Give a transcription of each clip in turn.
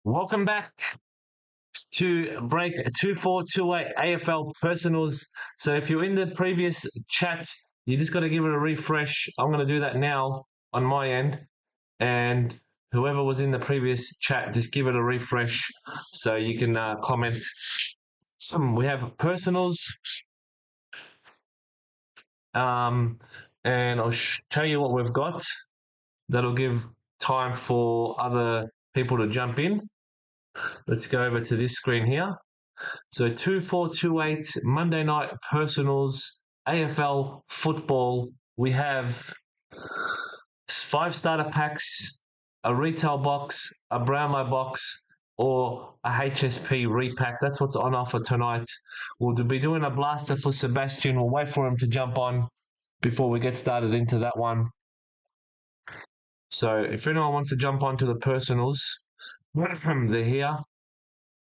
Welcome back to break 2428 AFL personals. So if you're in the previous chat, you just got to give it a refresh. I'm going to do that now on my end. And whoever was in the previous chat, just give it a refresh so you can comment. We have personals. And I'll tell you what we've got. That'll give time for other people to jump in. Let's go over to this screen here. So 2428 Monday night personals, AFL football. We have 5 starter packs, a retail box, a Brownlow box, or a HSP repack. That's what's on offer tonight. We'll be doing a blaster for Sebastian. We'll wait for him to jump on before we get started into that one. So if anyone wants to jump onto the personals, they're here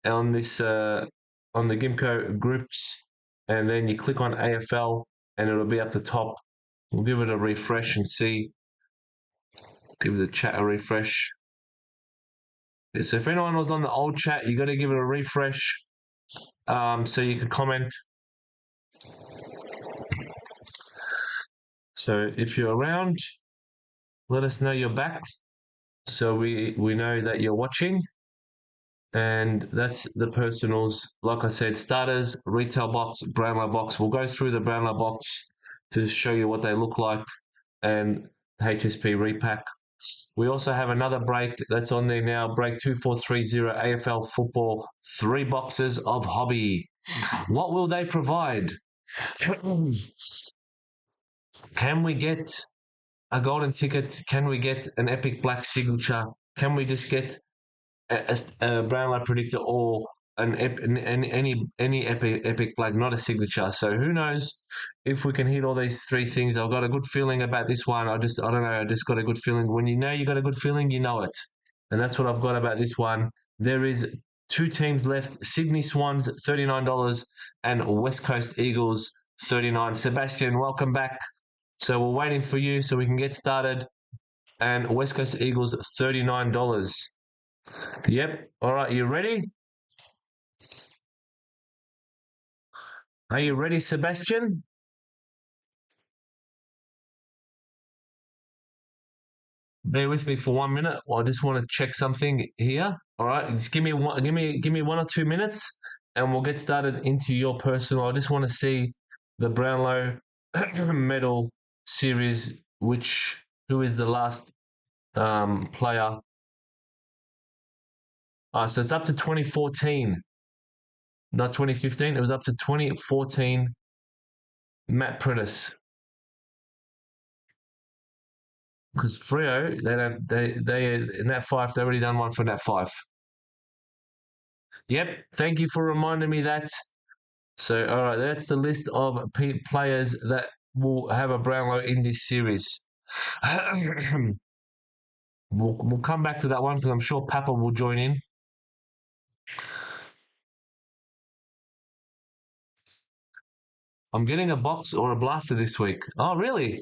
on this on the Gimko groups, and then you click on AFL and it'll be at the top. We'll give it a refresh and see. Give the chat a refresh. Yeah, so if anyone was on the old chat, you got to give it a refresh so you can comment. So if you're around, let us know you're back so we know that you're watching. And that's the personals. Like I said, starters, retail box, Brownlow box. We'll go through the Brownlow box to show you what they look like, and HSP repack. We also have another break that's on there now, break 2430 AFL football, 3 boxes of hobby. What will they provide? Can we get a golden ticket? Can we get an epic black signature? Can we just get a Brownlow predictor or any epic black, not a signature? So who knows if we can hit all these 3 things. I've got a good feeling about this one. I don't know. I just got a good feeling. When you know you got a good feeling, you know it, and that's what I've got about this one. There is 2 teams left: Sydney Swans $39 and West Coast Eagles $39. Sebastian, welcome back. So we're waiting for you so we can get started. And West Coast Eagles $39. Yep. All right. You ready? Are you ready, Sebastian? Bear with me for 1 minute. I just want to check something here. All right. Just give me 1 or 2 minutes, and we'll get started into your personal. I just want to see the Brownlow medal series. Who is the last player? So it's up to 2014. Not 2015. It was up to 2014. Matt Prentice. Because Freo, they in that 5, they already done one for that 5. Yep. Thank you for reminding me that. So all right, that's the list of players that will have a Brownlow in this series. we'll come back to that one because I'm sure Papa will join in. I'm getting a box or a blaster this week. Oh, really?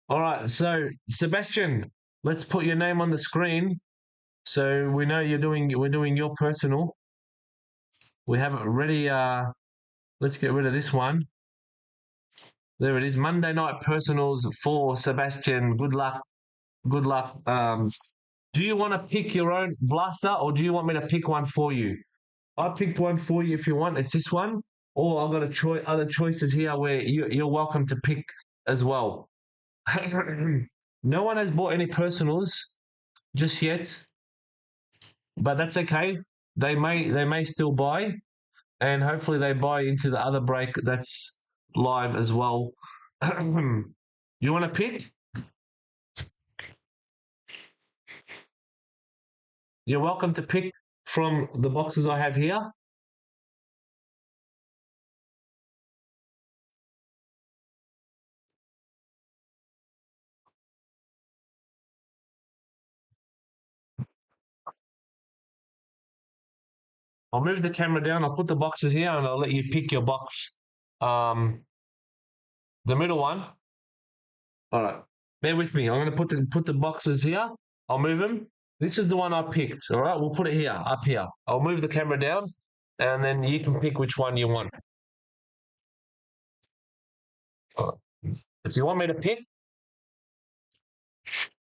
All right. So, Sebastian, let's put your name on the screen so we know we're doing your personal. We have it ready. Let's get rid of this one. There it is. Monday night personals for Sebastian. Good luck. Good luck. Do you want to pick your own blaster or do you want me to pick one for you? I picked one for you if you want. It's this one. Or I've got other choices here where you're welcome to pick as well. No one has bought any personals just yet, but that's okay. They may still buy, and hopefully they buy into the other break that's live as well. You want to pick? You're welcome to pick from the boxes I have here. I'll move the camera down. I'll put the boxes here and I'll let you pick your box. The middle one. All right. Bear with me. I'm going to put the boxes here I'll move him. This is the one I picked. All right, we'll put it here, up here. I'll move the camera down, and then you can pick which one you want. If you want me to pick,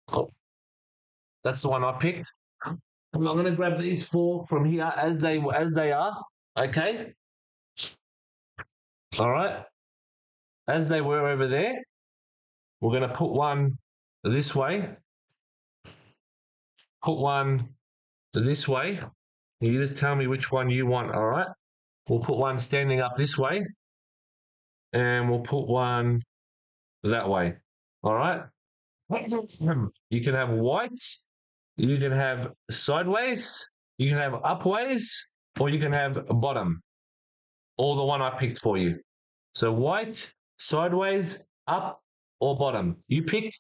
oh, that's the one I picked. I'm going to grab these four from here as they are. Okay. All right. As they were over there, we're going to put one this way. Put one this way. You just tell me which one you want. All right. We'll put one standing up this way, and we'll put one that way. All right. You can have white. You can have sideways. You can have upways, or you can have bottom. Or the one I picked for you. So white, sideways, up, or bottom. You pick,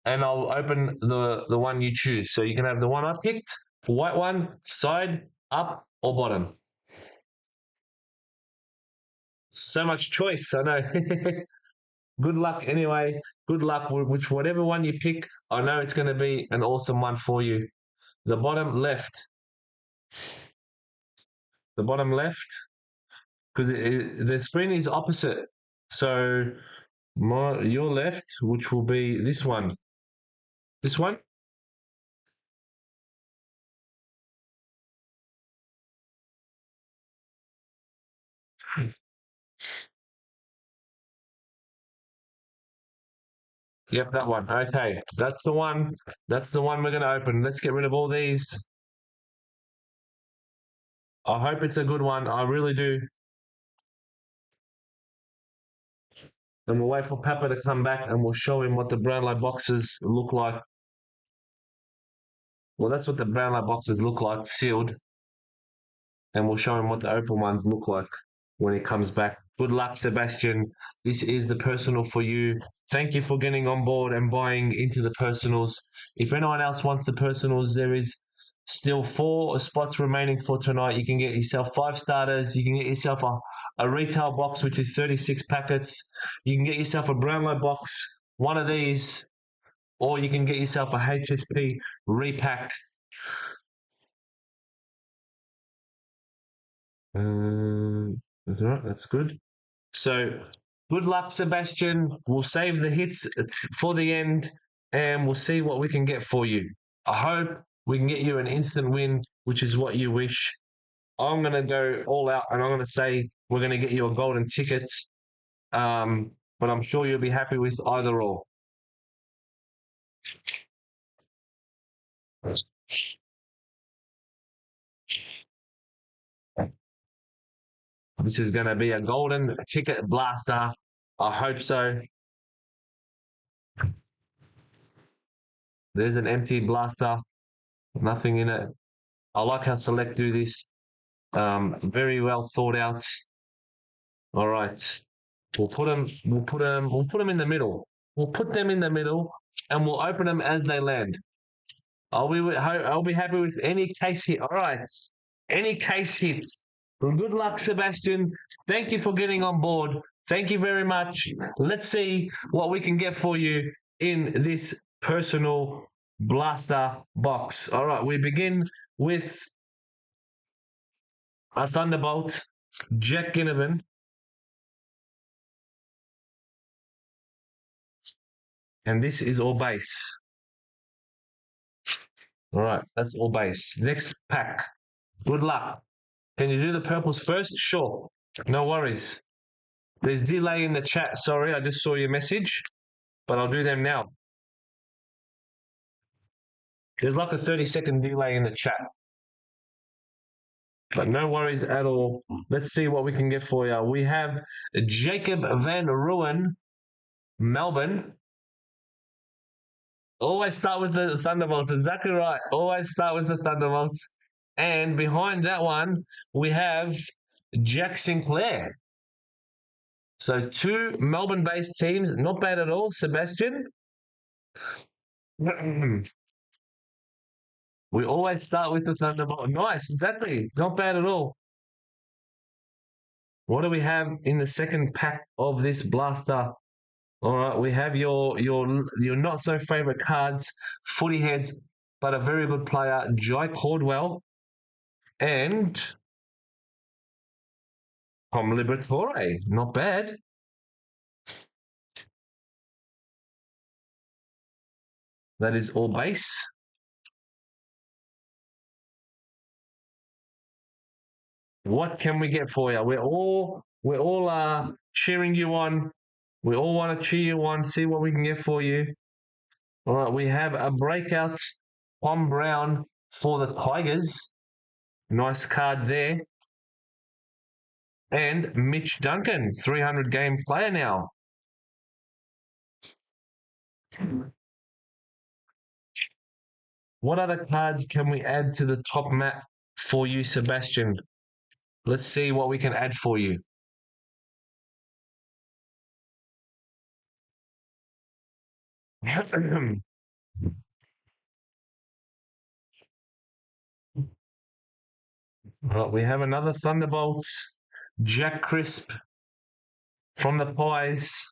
and I'll open the one you choose. So you can have the one I picked, white one, side, up, or bottom. So much choice, I know. Good luck anyway. Good luck with whatever one you pick. I know it's going to be an awesome one for you. The bottom left. The bottom left. Because the screen is opposite. So your left, which will be this one. This one? Yep, that one. Okay, that's the one. That's the one we're going to open. Let's get rid of all these. I hope it's a good one. I really do. And we'll wait for Papa to come back and we'll show him what the Brownlow boxes look like. Well, that's what the Brownlow boxes look like, sealed. And we'll show him what the open ones look like when he comes back. Good luck, Sebastian. This is the personal for you. Thank you for getting on board and buying into the personals. If anyone else wants the personals, there is still 4 spots remaining for tonight. You can get yourself 5 starters. You can get yourself a retail box, which is 36 packets. You can get yourself a Brownlow box, one of these, or you can get yourself a HSP repack. That's all right. That's good. So good luck, Sebastian. We'll save the hits for the end, and we'll see what we can get for you. I hope we can get you an instant win, which is what you wish. I'm going to go all out, and I'm going to say we're going to get you a golden ticket. But I'm sure you'll be happy with either or. This is going to be a golden ticket blaster. I hope so. There's an empty blaster, nothing in it. I like how Select do this. Very well thought out. All right, we'll put them in the middle. We'll put them in the middle, and we'll open them as they land. I'll be happy with any case hit. All right, any case hits. Well, good luck, Sebastian. Thank you for getting on board. Thank you very much. Let's see what we can get for you in this personal blaster box. All right, we begin with a Thunderbolt, Jack Ginnivan. And this is all base. All right, that's all base. Next pack. Good luck. Can you do the purples first? Sure. No worries. There's delay in the chat. Sorry, I just saw your message, but I'll do them now. There's like a 30-second delay in the chat. But no worries at all. Let's see what we can get for you. We have Jacob Van Rooyen, Melbourne. Always start with the Thunderbolts. Exactly right. Always start with the Thunderbolts. And behind that one, we have Jack Sinclair. So 2 Melbourne-based teams. Not bad at all, Sebastian. We always start with the Thunderbolt. Nice, exactly. Not bad at all. What do we have in the second pack of this blaster? All right, we have your not so favorite cards, footy heads, but a very good player, Jai Cordwell and Tom Liberatore. Not bad. That is all base. What can we get for you? We're all cheering you on. We all want to cheer you on. See what we can get for you. All right, we have a breakout Tom Brown for the Tigers. Nice card there. And Mitch Duncan, 300 game player now. What other cards can we add to the top map for you, Sebastian? Let's see what we can add for you. Right, we have another Thunderbolt, Jack Crisp from the Pies.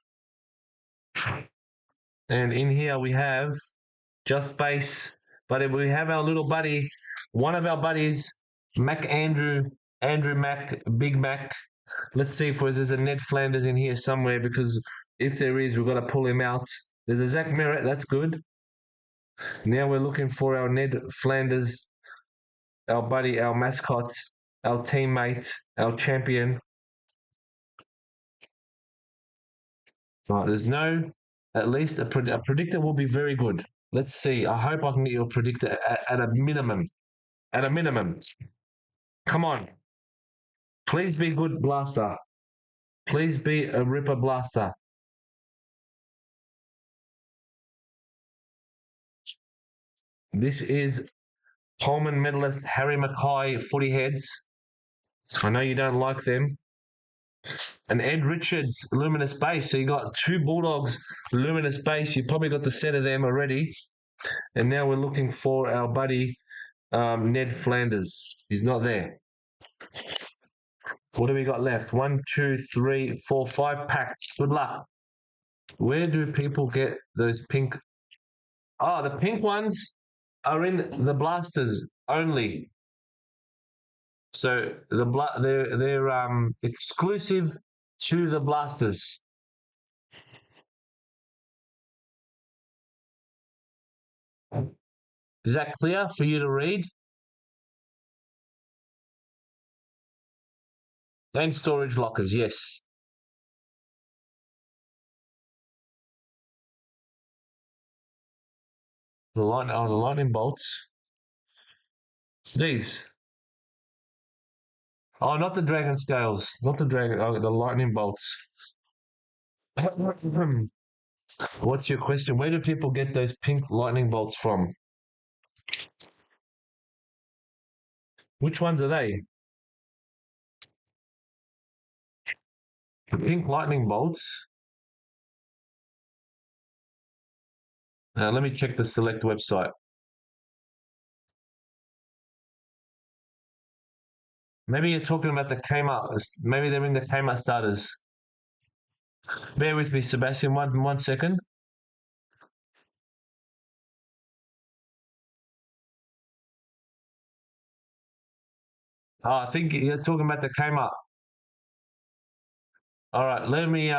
And in here we have just base, but we have our little buddy, one of our buddies, Andrew Mac, Big Mac. Let's see if there's a Ned Flanders in here somewhere, because if there is, we've got to pull him out. There's a Zach Merritt, that's good. Now we're looking for our Ned Flanders, our buddy, our mascot, our teammate, our champion. Right, there's no, at least a predictor will be very good. Let's see. I hope I can get you a predictor at a minimum. At a minimum. Come on. Please be good, Blaster. Please be a Ripper Blaster. This is Coleman medalist Harry Mackay footy heads. I know you don't like them. And Ed Richards luminous base. So you got two Bulldogs luminous base. You probably got the set of them already. And now we're looking for our buddy Ned Flanders. He's not there. What do we got left? 1, 2, 3, 4, 5 packs. Good luck. Where do people get those pink? Oh, the pink ones are in the blasters only. So they're exclusive to the blasters. Is that clear for you to read? And storage lockers, yes. The lightning bolts. These. Oh, not the dragon scales. Not the dragon. Oh, the lightning bolts. What's your question? Where do people get those pink lightning bolts from? Which ones are they? The pink lightning bolts. Let me check the select website. Maybe you're talking about the Kmart. Maybe they're in the Kmart starters. Bear with me, Sebastian. One second. Oh, I think you're talking about the Kmart. All right, let me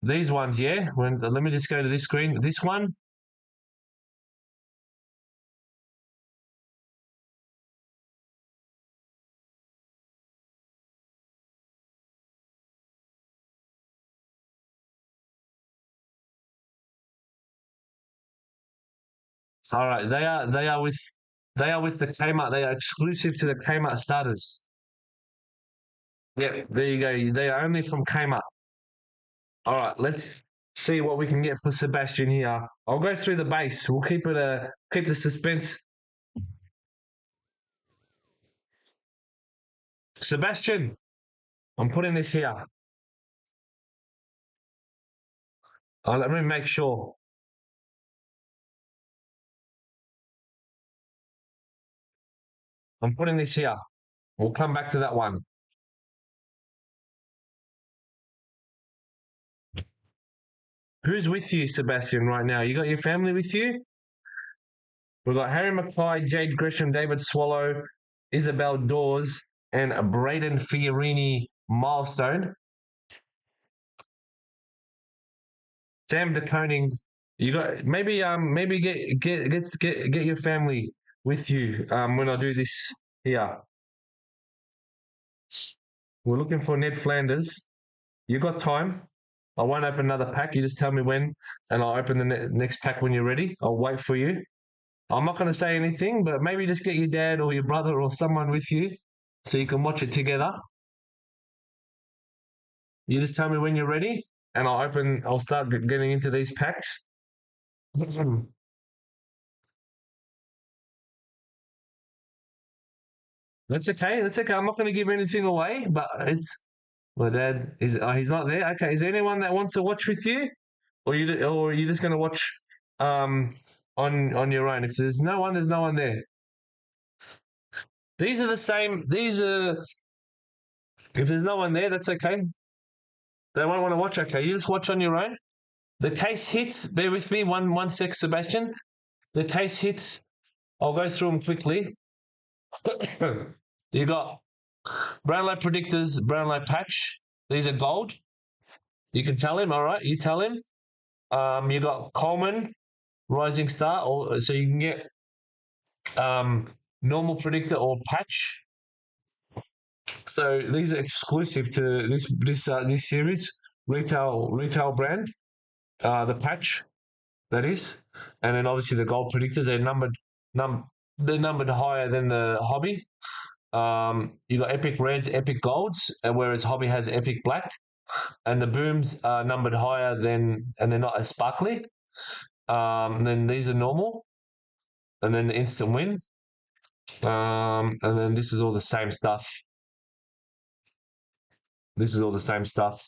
these ones, yeah. Let me just go to this screen. This one. All right, they are with the Kmart. They are exclusive to the Kmart starters. Yeah, there you go. They are only from Kmart. All right, let's see what we can get for Sebastian here. I'll go through the base. We'll keep the suspense. Sebastian, I'm putting this here. Let me make sure. I'm putting this here. We'll come back to that one. Who's with you, Sebastian, right now? You got your family with you? We've got Harry Mackay, Jade Gresham, David Swallow, Isabel Dawes, and Braden Fiorini Milestone. Sam DeConing, you got maybe get your family with you when I do this here. We're looking for Ned Flanders. You got time? I won't open another pack. You just tell me when, and I'll open the next pack when you're ready. I'll wait for you. I'm not going to say anything, but maybe just get your dad or your brother or someone with you so you can watch it together. You just tell me when you're ready, and I'll start getting into these packs. That's okay. That's okay. I'm not going to give anything away, but it's my dad is. He's not there. Okay. Is there anyone that wants to watch with you, or are you just going to watch um on your own? If there's no one, there's no one there. These are the same. These are. If there's no one there, that's okay. They won't want to watch. Okay, you just watch on your own. The case hits. Bear with me. One sec, Sebastian. The case hits. I'll go through them quickly. You got Brownlow Predictors, Brownlow Patch. These are gold. You can tell him, all right? You tell him. You got Coleman, Rising Star, or so you can get normal predictor or patch. So these are exclusive to this series, retail brand. The patch that is, and then obviously the gold predictors. They're numbered higher than the hobby. You got epic reds, epic golds, whereas hobby has epic black. And the booms are numbered higher than, and they're not as sparkly. Then these are normal, and then the instant win. And then this is all the same stuff. This is all the same stuff,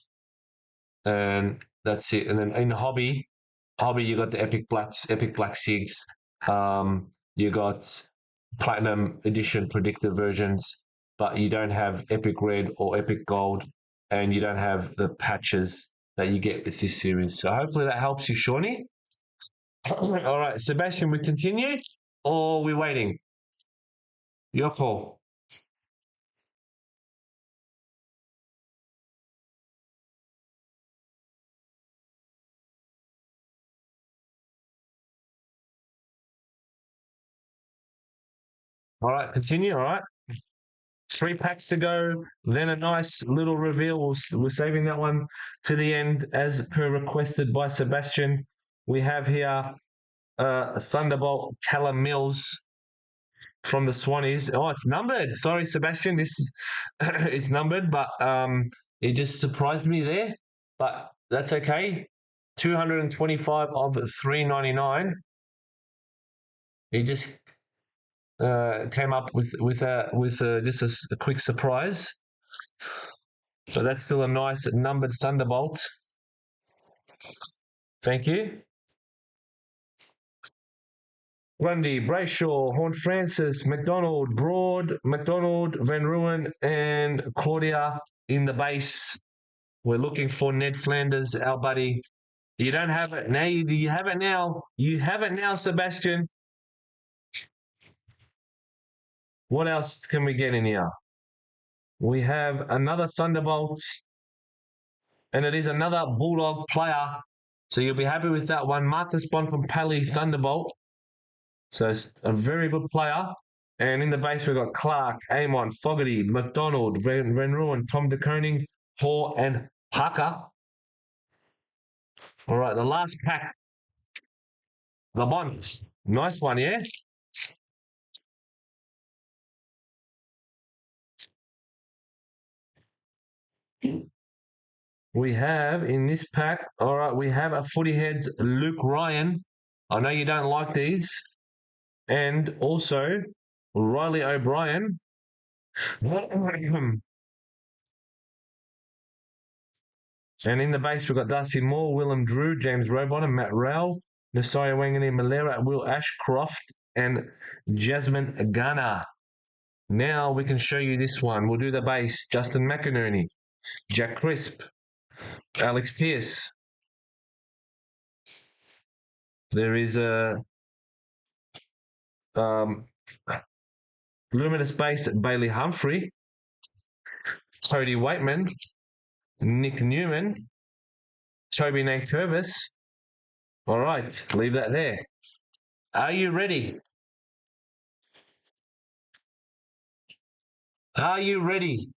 and that's it. And then in hobby, you got the epic black sigs. You got platinum edition predictor versions, but you don't have epic red or epic gold, and you don't have the patches that you get with this series. So hopefully that helps you, Shawnee. All right, Sebastian, we continue or we're waiting? Your call. All right, continue. All right. 3 packs to go, then a nice little reveal. We're saving that one to the end as per requested by Sebastian. We have here Thunderbolt Callum Mills from the Swannies. Oh, it's numbered. Sorry, Sebastian. This is it's numbered, but it just surprised me there. But that's okay. 225 of 399. He just came up with just a quick surprise. So that's still a nice numbered Thunderbolt. Thank you. Grundy, Brayshaw, Horn Francis, McDonald, Broad, McDonald, Van Ruin, and Claudia in the base. We're looking for Ned Flanders, our buddy. You don't have it now. You have it now. You have it now, Sebastian. What else can we get in here? We have another Thunderbolt, and it is another Bulldog player. So you'll be happy with that one. Marcus Bond from Pally Thunderbolt. So it's a very good player. And in the base, we've got Clark, Amon, Fogarty, McDonald, Van Ruin, Tom de Koning, Hoare, and Parker. All right, the last pack. The Bont. Nice one, yeah? We have in this pack, all right, we have a Footy Heads Luke Ryan. I know you don't like these. And also Riley O'Brien. And in the base, we've got Darcy Moore, Willem Drew, James Robon, and Matt Rowell, Nasiah Wangani Malera, Will Ashcroft, and Jasmine Gunner. Now we can show you this one. We'll do the base. Justin McInerney, Jack Crisp, Alex Pearce, There is a luminous base Bailey Humphrey, Cody Waitman, Nick Newman, Toby Nankervis. All right, leave that there. Are you ready? Are you ready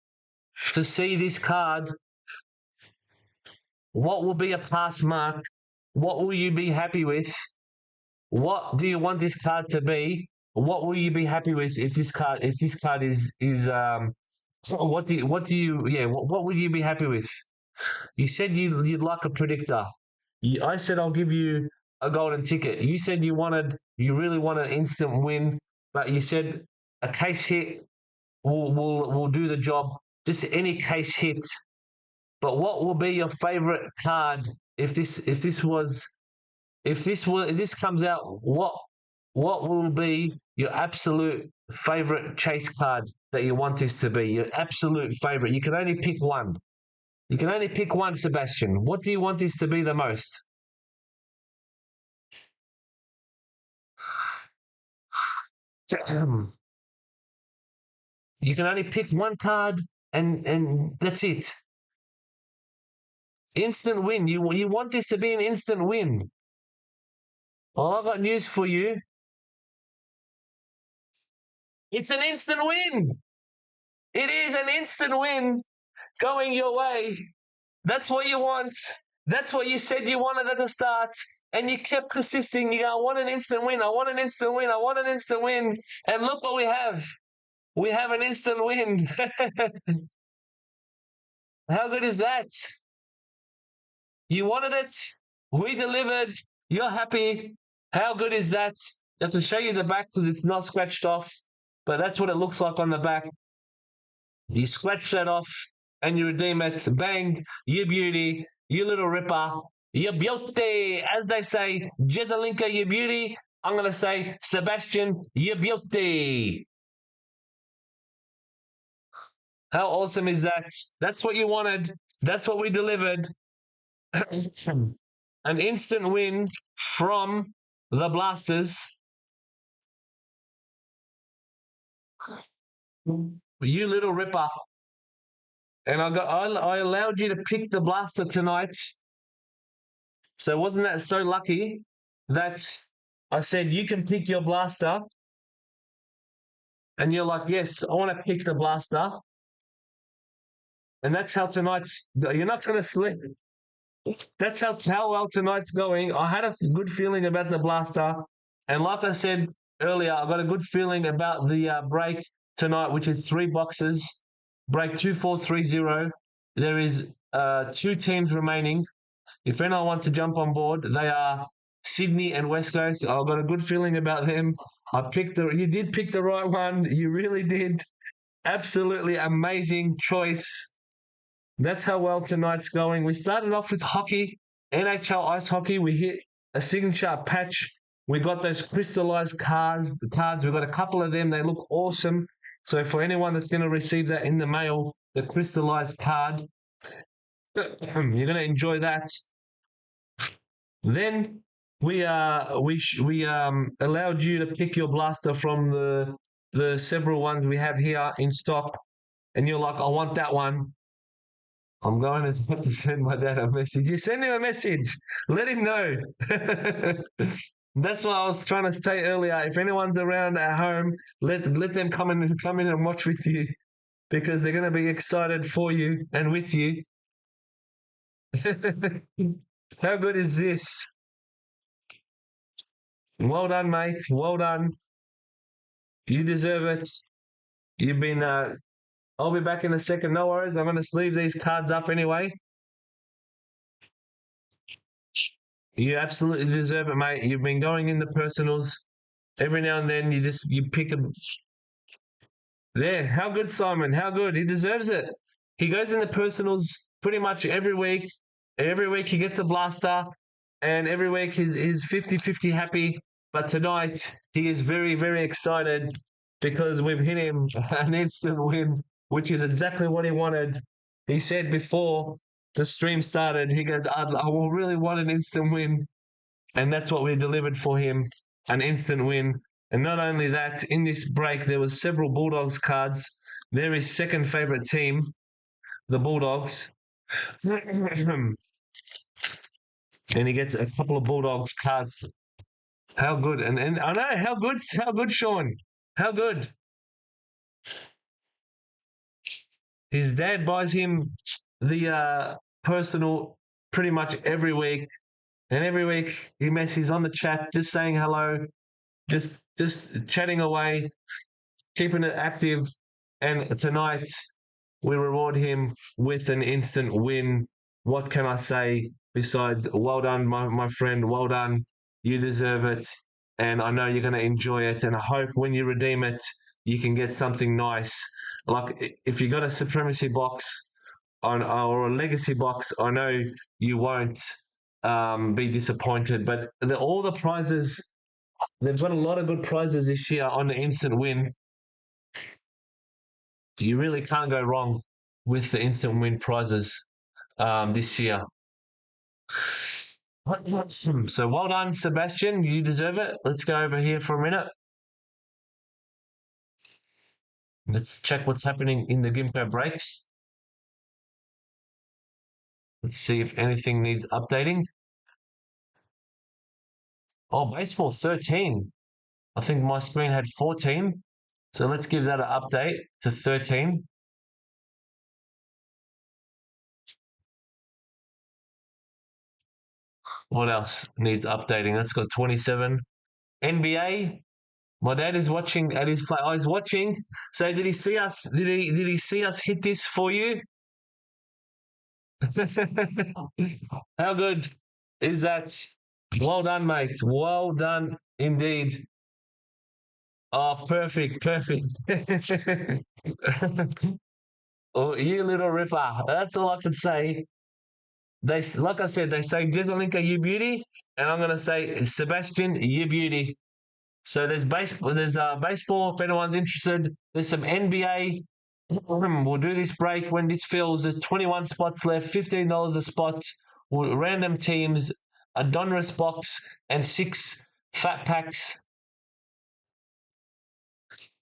to see this card? What will be a pass mark? What will you be happy with? What do you want this card to be? What will you be happy with if this card is what do you what would you be happy with? You said you'd like a predictor. I said I'll give you a golden ticket. You said you really want an instant win, but you said a case hit will do the job. Just any case hit. But what will be your favorite card if this comes out? What will be your absolute favorite chase card that you want this to be? Your absolute favorite. You can only pick one. You can only pick one, Sebastian. What do you want this to be the most? You can only pick one card, and that's it. Instant win. You want this to be an instant win. Well, I've got news for you. It's an instant win. It is an instant win going your way. That's what you want. That's what you said you wanted at the start. And you kept persisting. You go, I want an instant win. I want an instant win. I want an instant win. And look what we have. We have an instant win. How good is that? You wanted it. We delivered. You're happy. How good is that? I have to show you the back because it's not scratched off. But that's what it looks like on the back. You scratch that off and you redeem it. Bang, you beauty, you little ripper, you beauty. As they say, Jezelinka, you beauty. I'm going to say, Sebastian, you beauty. How awesome is that? That's what you wanted. That's what we delivered. An instant win from the Blasters. You little ripper. And I allowed you to pick the Blaster tonight. So wasn't that so lucky that I said you can pick your Blaster? And you're like, yes, I want to pick the Blaster. And that's how you're not going to sleep. That's how well tonight's going. I had a good feeling about the Blaster. And like I said earlier, I got a good feeling about the break tonight, which is 3 boxes. Break 2430. There is 2 teams remaining. If anyone wants to jump on board, they are Sydney and West Coast. I've got a good feeling about them. You did pick the right one. You really did. Absolutely amazing choice. That's how well tonight's going. We started off with hockey, NHL ice hockey. We hit a signature patch. We got those crystallized cards. We've got a couple of them. They look awesome. So for anyone that's going to receive that in the mail, the crystallized card, you're going to enjoy that. Then we allowed you to pick your Blaster from the several ones we have here in stock, and you're like, I want that one. I'm going to have to send my dad a message. You send him a message. Let him know. That's what I was trying to say earlier. If anyone's around at home, let them come in and watch with you, because they're going to be excited for you and with you. How good is this? Well done, mate. Well done. You deserve it. You've been. I'll be back in a second. No worries. I'm going to sleeve these cards up anyway. You absolutely deserve it, mate. You've been going in the personals. Every now and then you pick them. There. How good, Simon? How good? He deserves it. He goes in the personals pretty much every week. Every week he gets a Blaster, and every week he's 50-50 happy. But tonight he is very, very excited because we've hit him an instant win, which is exactly what he wanted. He said before the stream started, he goes, I will really want an instant win. And that's what we delivered for him, an instant win. And not only that, in this break, there was several Bulldogs cards. They're his second favourite team, the Bulldogs. And he gets a couple of Bulldogs cards. How good. And I know, how good, Sean. How good. His dad buys him the personal pretty much every week. And every week he's on the chat, just saying hello, just chatting away, keeping it active. And tonight we reward him with an instant win. What can I say besides well done, my friend, well done. You deserve it. And I know you're going to enjoy it. And I hope when you redeem it, you can get something nice. Like if you got a supremacy box or a legacy box, I know you won't be disappointed. But all the prizes, they've got a lot of good prizes this year on the instant win. You really can't go wrong with the instant win prizes this year. So well done, Sebastian. You deserve it. Let's go over here for a minute. Let's check what's happening in the Gimko breaks. Let's see if anything needs updating. Oh, baseball 13. I think my screen had 14. So let's give that an update to 13. What else needs updating? That's got 27. NBA. My dad is watching at his play. Oh, he's watching. So did he see us? Did he see us hit this for you? How good is that? Well done, mate. Well done indeed. Oh, perfect. Oh, you little ripper. That's all I can say. Like I said, they say Jezelinka, you beauty, and I'm gonna say Sebastian, you beauty. So there's baseball. There's baseball. If anyone's interested, there's some NBA. We'll do this break when this fills. There's 21 spots left. $15 a spot. Random teams, a Donruss box, and 6 fat packs.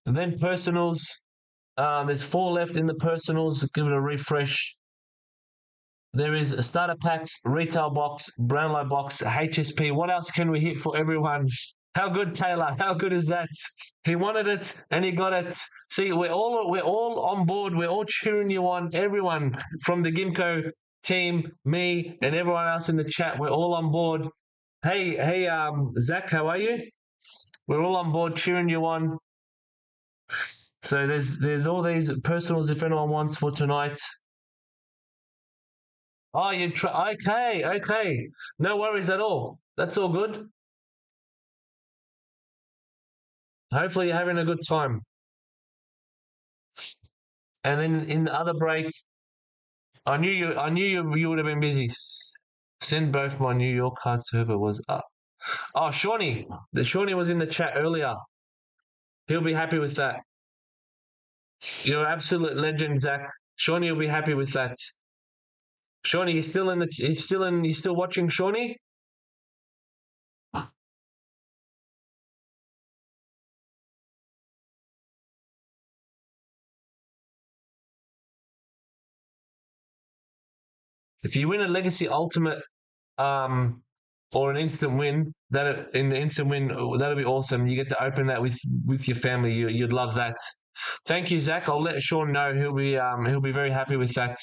And then personals. There's 4 left in the personals. Give it a refresh. There is a starter packs, retail box, Brownlow box, HSP. What else can we hit for everyone? How good, Taylor? How good is that? He wanted it and he got it. See, we're all on board. We're all cheering you on. Everyone from the Gimko team, me, and everyone else in the chat. We're all on board. Hey, Zach, how are you? We're all on board cheering you on. So there's all these personals if anyone wants for tonight. Oh, you try. Okay. No worries at all. That's all good. Hopefully you're having a good time. And then in the other break, I knew you would have been busy. Send both my New York cards to whoever was up. Oh, Shawnee. The Shawnee was in the chat earlier. He'll be happy with that. You're an absolute legend, Zach. Shawnee will be happy with that. Shawnee, you still watching, Shawnee? If you win a Legacy Ultimate or an instant win, that'll be awesome. You get to open that with your family. You'd love that. Thank you, Zach. I'll let Sean know. He'll be very happy with that.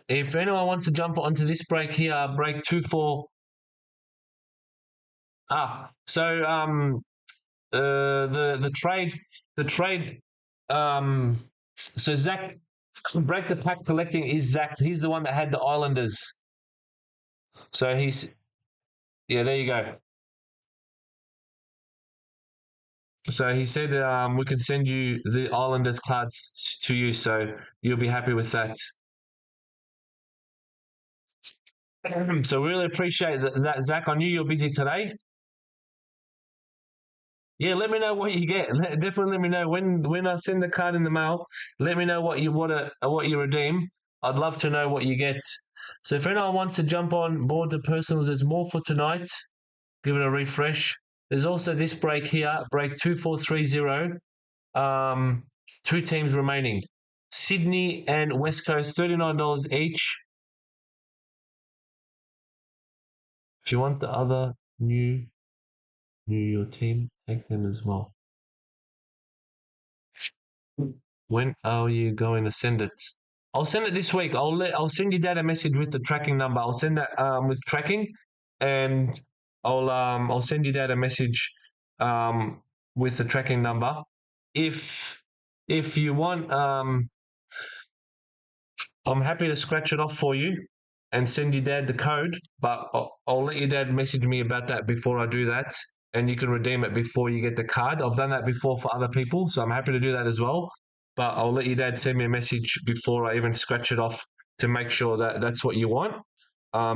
If anyone wants to jump onto this break here, break 2-4. The trade so Zach, break the pack collecting is Zach. He's the one that had the Islanders. So there you go. So he said we can send you the Islanders cards to you, so you'll be happy with that. So really appreciate that, Zach. I knew you were busy today. Yeah, let me know what you get. Definitely let me know when I send the card in the mail. Let me know what you redeem. I'd love to know what you get. So if anyone wants to jump on board the personals, there's more for tonight. Give it a refresh. There's also this break here, break 2430. 2 teams remaining. Sydney and West Coast, $39 each. If you want the other new your team, take them as well. When are you going to send it? I'll send it this week. I'll send your dad a message with the tracking number. I'll send that with tracking, and I'll send your dad a message with the tracking number. If you want I'm happy to scratch it off for you and send your dad the code, but I'll let your dad message me about that before I do that, and you can redeem it before you get the card. I've done that before for other people, so I'm happy to do that as well. But I'll let your dad send me a message before I even scratch it off to make sure that that's what you want.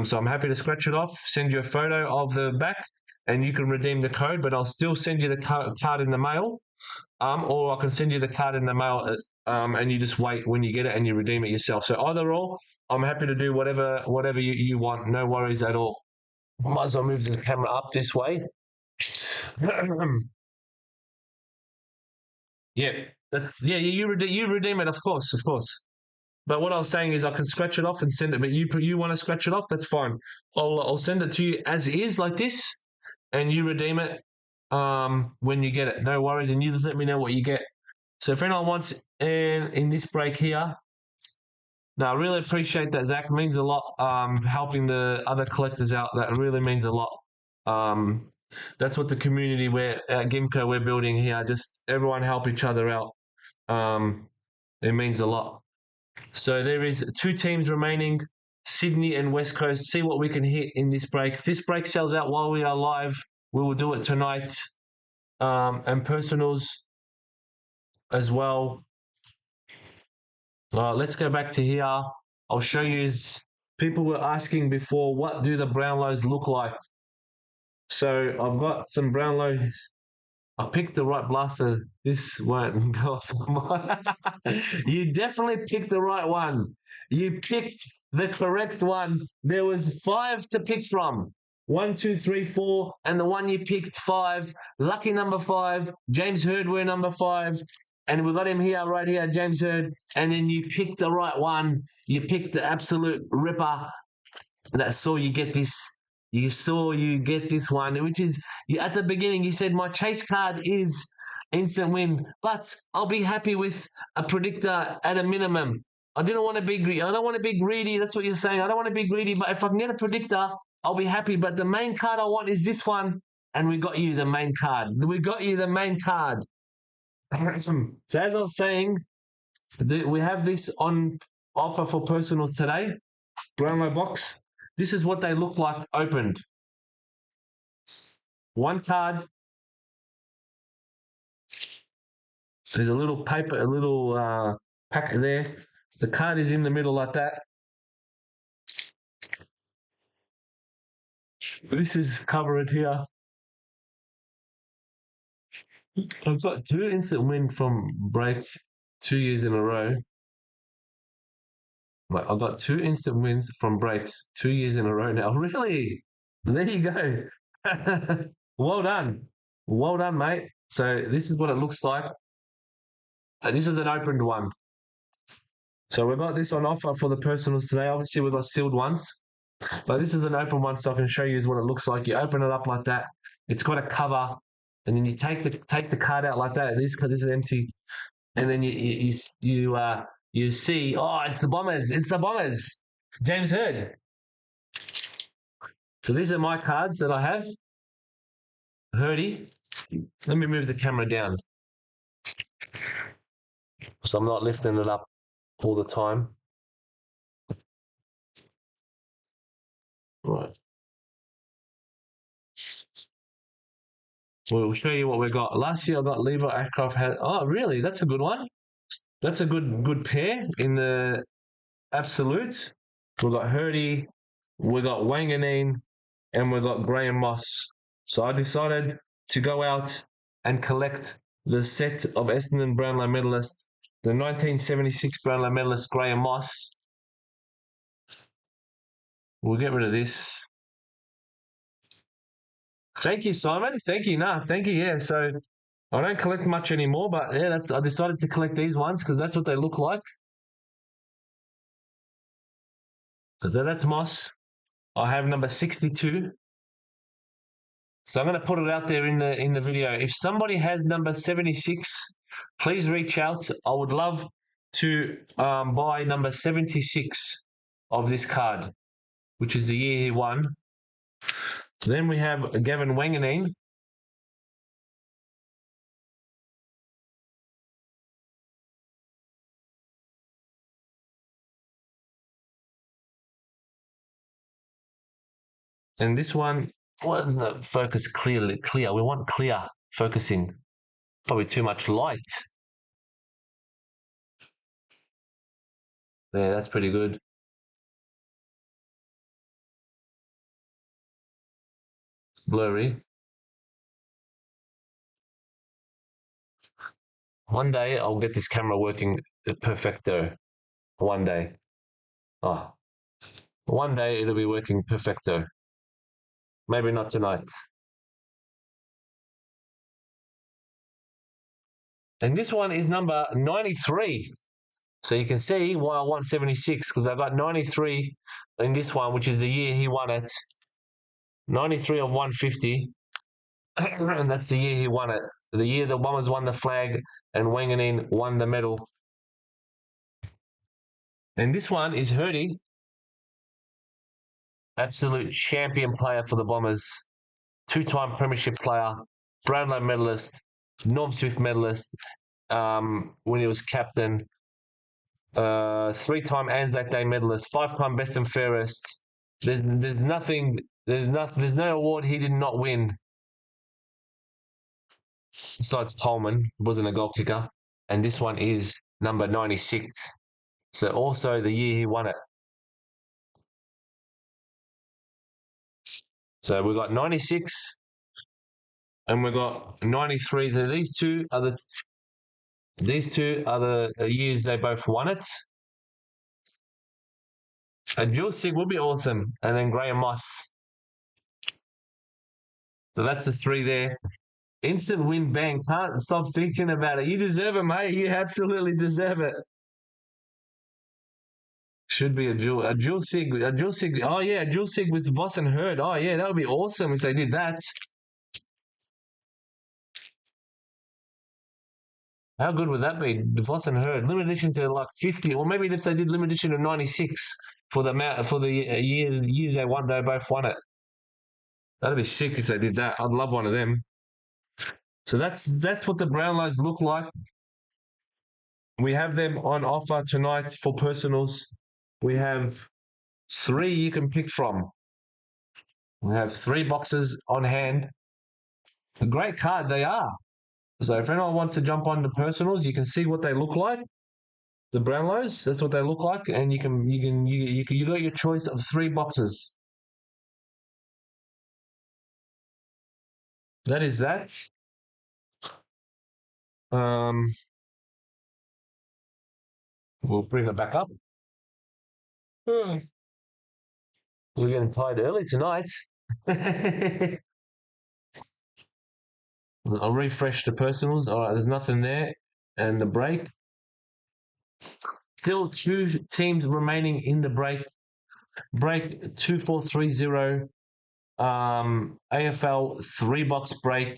So I'm happy to scratch it off, send you a photo of the back, and you can redeem the code, but I'll still send you the card in the mail. Or I can send you the card in the mail, and you just wait when you get it and you redeem it yourself. So either or, I'm happy to do whatever you want. No worries at all. Might as well move the camera up this way. Yeah, you redeem it, of course. But what I was saying is I can scratch it off and send it. But you want to scratch it off? That's fine. I'll send it to you as is like this, and you redeem it when you get it. No worries, and you just let me know what you get. So if anyone wants in this break here, no, I really appreciate that, Zach. It means a lot. Helping the other collectors out, that really means a lot. That's what the community at Gimko we're building here. Just everyone help each other out. It means a lot. So there is 2 teams remaining, Sydney and West Coast. See what we can hit in this break. If this break sells out while we are live, we will do it tonight. And personals as well. Let's go back to here. I'll show you. People were asking before, what do the Brownlows look like? So I've got some Brownlows. I picked the right blaster. This won't go off my You definitely picked the right one. You picked the correct one. There was 5 to pick from. 1, 2, 3, 4, and the one you picked 5. Lucky number 5. James Hurdware number 5. And we got him here, right here, James Hurd. And then you picked the right one. You picked the absolute ripper. That saw you get this. You get this one, which is at the beginning. You said my chase card is instant win, but I'll be happy with a predictor at a minimum. I didn't want to be greedy. I don't want to be greedy. That's what you're saying. I don't want to be greedy, but if I can get a predictor, I'll be happy. But the main card I want is this one, and we got you the main card. We got you the main card. So as I was saying, we have this on offer for personals today. Brownlow box. This is what they look like opened. 1 card. There's a little paper, a little packet there. The card is in the middle like that. This is covered here. I've got 2 instant win from breaks 2 years in a row. Right, I've got 2 instant wins from breaks 2 years in a row now. Really? There you go. Well done. Well done, mate. So this is what it looks like. This is an opened one. So we've got this on offer for the personals today. Obviously, we've got sealed ones. But this is an open one, so I can show you what it looks like. You open it up like that. It's got a cover, and then you take the card out like that. This is empty, and then you see, oh, it's the Bombers. It's the Bombers. James Hurd. So these are my cards that I have. Hurdy. Let me move the camera down, so I'm not lifting it up all the time. Right. So we'll show you what we got. Last year I got Lever Aircraft. Oh, really? That's a good one. That's a good pair in the absolute. We've got Hurdy, we got Wanganeen, and we got Graham Moss. So I decided to go out and collect the set of Essendon Brownlow medalist, the 1976 Brownlow medalist Graham Moss. We'll get rid of this. Thank you, Simon. Thank you. Nah, thank you. Yeah, so I don't collect much anymore, but yeah, I decided to collect these ones because that's what they look like. So that's Moss. I have number 62. So I'm going to put it out there in the video. If somebody has number 76, please reach out. I would love to buy number 76 of this card, which is the year he won. Then we have Gavin Wanganeen. And this one, why doesn't it focus clearly? Clear. We want clear focusing. Probably too much light. Yeah, that's pretty good. It's blurry. One day I'll get this camera working perfecto. One day. Oh, one day it'll be working perfecto. Maybe not tonight. And this one is number 93. So you can see why I want 76 because I got 93 in this one, which is the year he won it. 93 of 150. And that's the year he won it. The year the Bombers won the flag and Wanganeen won the medal. And this one is Hurdy, absolute champion player for the Bombers, two-time premiership player, Brownlow medalist, Norm Smith medalist when he was captain, three-time Anzac Day medalist, five-time best and fairest. There's no award he did not win. Besides Coleman, wasn't a goal kicker, and this one is number 96. So also the year he won it. So we got 96 and we got 93. So these two are the years they both won it. And Jules Sig would be awesome. And then Graham Moss. So that's the three there. Instant win, bang. Can't stop thinking about it. You deserve it, mate. You absolutely deserve it. Should be a dual sig. Oh, yeah, a dual sig with Voss and Hurd. Oh, yeah, that would be awesome if they did that. How good would that be? Voss and Hurd. Limited edition to like 50, or maybe if they did limited edition to 96 for the years they won, they both won it. That'd be sick if they did that. I'd love one of them. So that's what the Brownlows look like. We have them on offer tonight for personals. We have 3 you can pick from. We have 3 boxes on hand. A great card they are. So if anyone wants to jump on the personals, you can see what they look like. The Brownlows, that's what they look like, and you got your choice of 3 boxes. That is that. We'll bring it back up. We're getting tired early tonight. I'll refresh the personals. All right, there's nothing there. And the break. Still 2 teams remaining in the break. Break 2430. AFL 3-box break.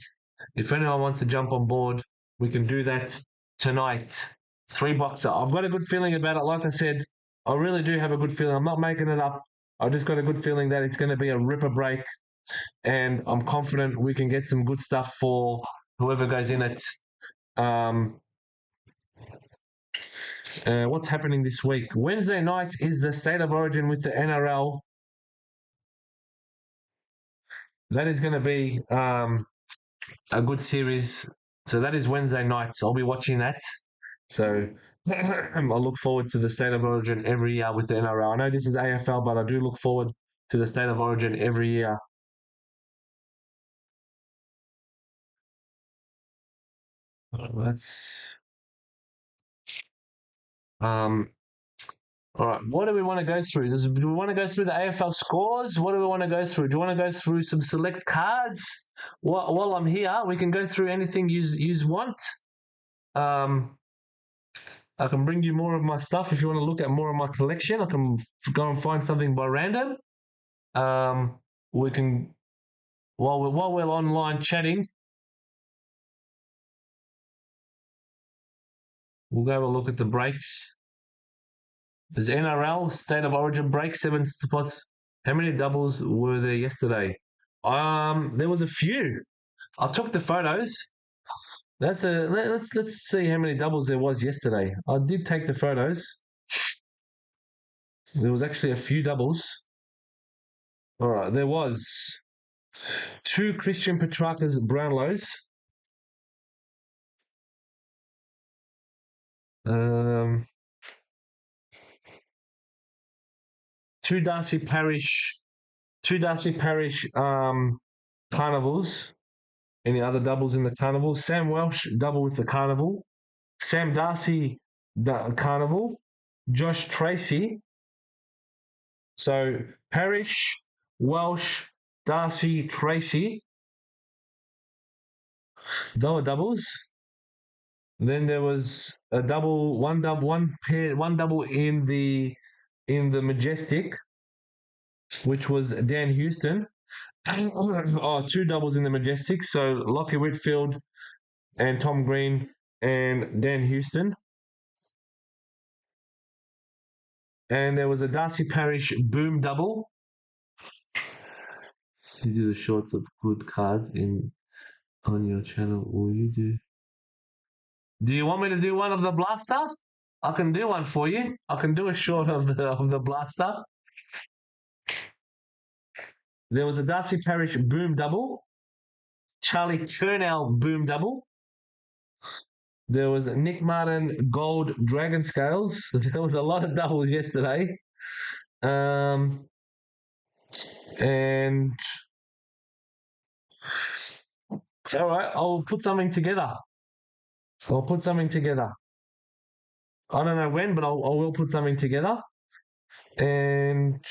If anyone wants to jump on board, we can do that tonight. 3-boxer. I've got a good feeling about it. Like I said, I really do have a good feeling. I'm not making it up. I just got a good feeling that it's going to be a ripper break. And I'm confident we can get some good stuff for whoever goes in it. What's happening this week? Wednesday night is the State of Origin with the NRL. That is going to be a good series. So that is Wednesday night. So I'll be watching that. So I look forward to the State of Origin every year with the NRL. I know this is AFL, but I do look forward to the State of Origin every year. That's All right. What do we want to go through? Do we want to go through the AFL scores? What do we want to go through? Do you want to go through some select cards? While I'm here, we can go through anything you want. Um, I can bring you more of my stuff if you want to look at more of my collection. I can go and find something by random. We can while we're online chatting, we'll go have a look at the breaks. There's NRL State of Origin break 7 spots. How many doubles were there yesterday? There was a few. I took the photos. Let's see how many doubles there was yesterday. I did take the photos. There was actually a few doubles. All right, there was 2 Christian Petrarca's Brownlows. Um, 2 Darcy Parish, 2 Darcy Parish Carnivals. Any other doubles in the carnival? Sam Welsh double with the carnival. Sam Darcy carnival. Josh Tracy. So Parish, Welsh, Darcy, Tracy. They were doubles. Then there was a double, one double in the Majestic, which was Dan Houston. Oh, 2 doubles in the Majestic. So Lockie Whitfield and Tom Green and Dan Houston. And there was a Darcy Parish boom double. You do the shorts of good cards on your channel. Will you do? Do you want me to do one of the blaster? I can do one for you. I can do a short of the blaster. There was a Darcy Parish boom double. Charlie Turnell boom double. There was Nick Martin gold dragon scales. There was a lot of doubles yesterday. And all right, I'll put something together. I'll put something together. I don't know when, but I will put something together. And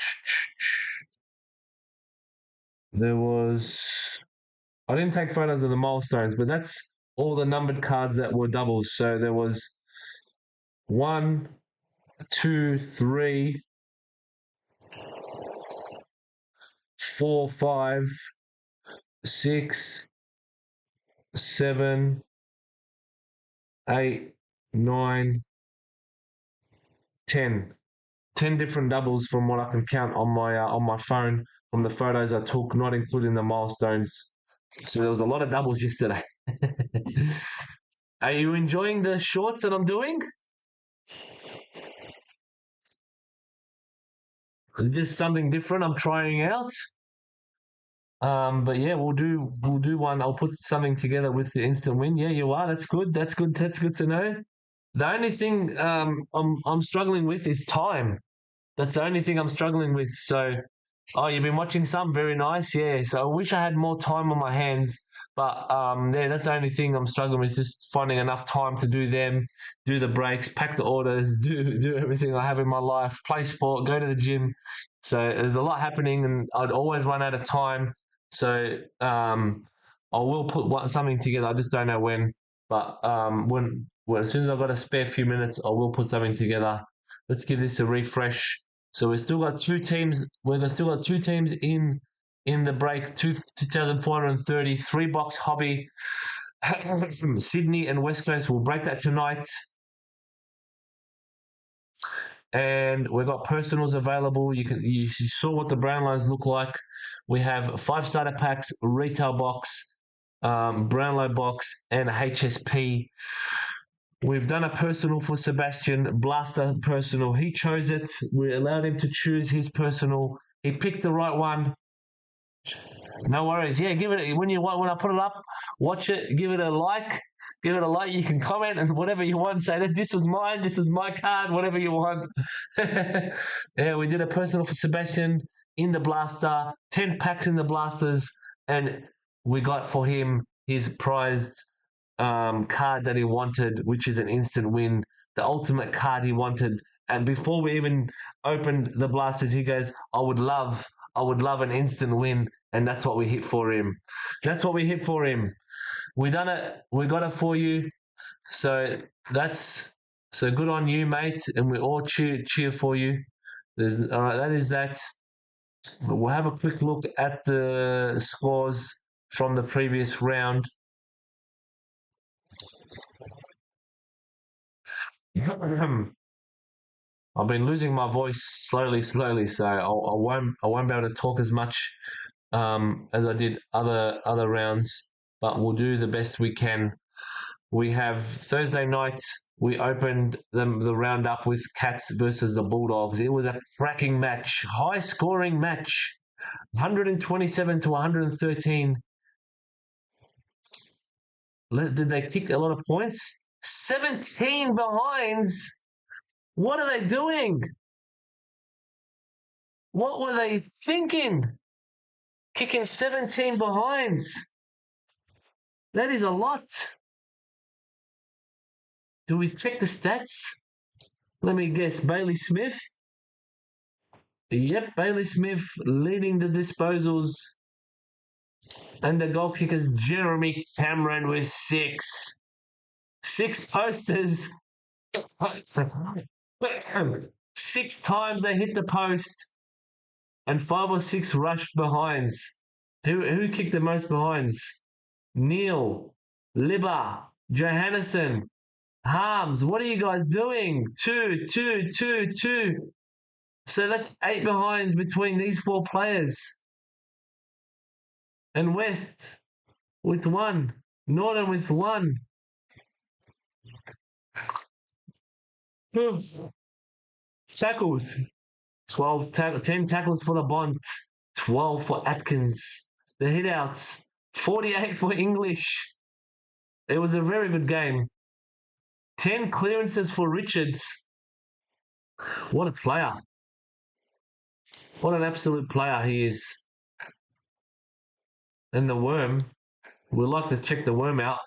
there was, I didn't take photos of the milestones, but that's all the numbered cards that were doubles. So there was 1, 2, 3, 4, 5, 6, 7, 8, 9, 10. 10 different doubles from what I can count on my phone from the photos I took, not including the milestones. So there was a lot of doubles yesterday. Are you enjoying the shorts that I'm doing? Just something different I'm trying out. But yeah, we'll do one. I'll put something together with the instant win. Yeah, you are. That's good. That's good. That's good to know. The only thing I'm struggling with is time. That's the only thing I'm struggling with. So, oh, you've been watching some? Very nice. Yeah. So I wish I had more time on my hands. But yeah, that's the only thing I'm struggling with, just finding enough time to do them, do the breaks, pack the orders, do everything I have in my life, play sport, go to the gym. So there's a lot happening, and I'd always run out of time. So I will put something together. I just don't know when. But when as soon as I've got a spare few minutes, I will put something together. Let's give this a refresh. So we've still got 2 teams. We've still got 2 teams in the break. 2,430 3-box hobby from Sydney and West Coast. We'll break that tonight. And we've got personals available. You saw what the Brownlows look like. We have 5 starter packs, retail box, Brownlow box, and HSP. We've done a personal for Sebastian, Blaster personal. He chose it. We allowed him to choose his personal. He picked the right one. No worries. Yeah, give it when I put it up, watch it, give it a like. Give it a like. You can comment and whatever you want. Say that this was mine, this is my card, whatever you want. Yeah, we did a personal for Sebastian in the blaster, 10 packs in the blasters, and we got for him his prized card that he wanted, which is an instant win, the ultimate card he wanted, and before we even opened the blasters, he goes, I would love an instant win. And that's what we hit for him. That's what we hit for him. We done it. We got it for you. So that's so good on you, mate. And we all cheer for you. All right, that is that. We'll have a quick look at the scores from the previous round. I've been losing my voice slowly, so I won't be able to talk as much as I did other rounds, but we'll do the best we can. We have Thursday night. We opened the round up with Cats versus the Bulldogs. It was a cracking match, high scoring match, 127 to 113. Did they kick a lot of points? 17 behinds. What are they doing? What were they thinking? Kicking 17 behinds. That is a lot. Do we check the stats? Let me guess. Bailey Smith? Yep, Bailey Smith leading the disposals. And the goal kickers, Jeremy Cameron with 6. 6 posters. 6 times they hit the post. And 5 or 6 rushed behinds. Who kicked the most behinds? Neil, Libba, Johannesson, Harms. What are you guys doing? 2, 2, 2, 2. So that's 8 behinds between these 4 players. And West with 1. Norton with 1. Tackles. 10 tackles for the Bont. 12 for Atkins. The hitouts. 48 for English. It was a very good game. 10 clearances for Richards. What a player. What an absolute player he is. And the Worm. We'd like to check the Worm out.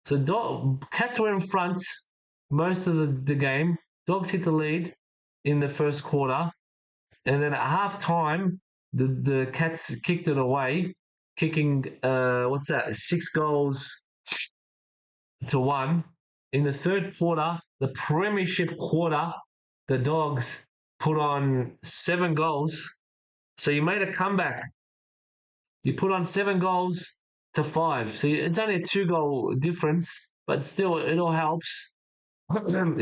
So Cats were in front most of the game. Dogs hit the lead in the first quarter. And then at half time, the Cats kicked it away, kicking, 6 goals to 1. In the third quarter, the premiership quarter, the Dogs put on 7 goals. So you made a comeback. You put on 7 goals to 5. So it's only a 2-goal difference, but still, it all helps.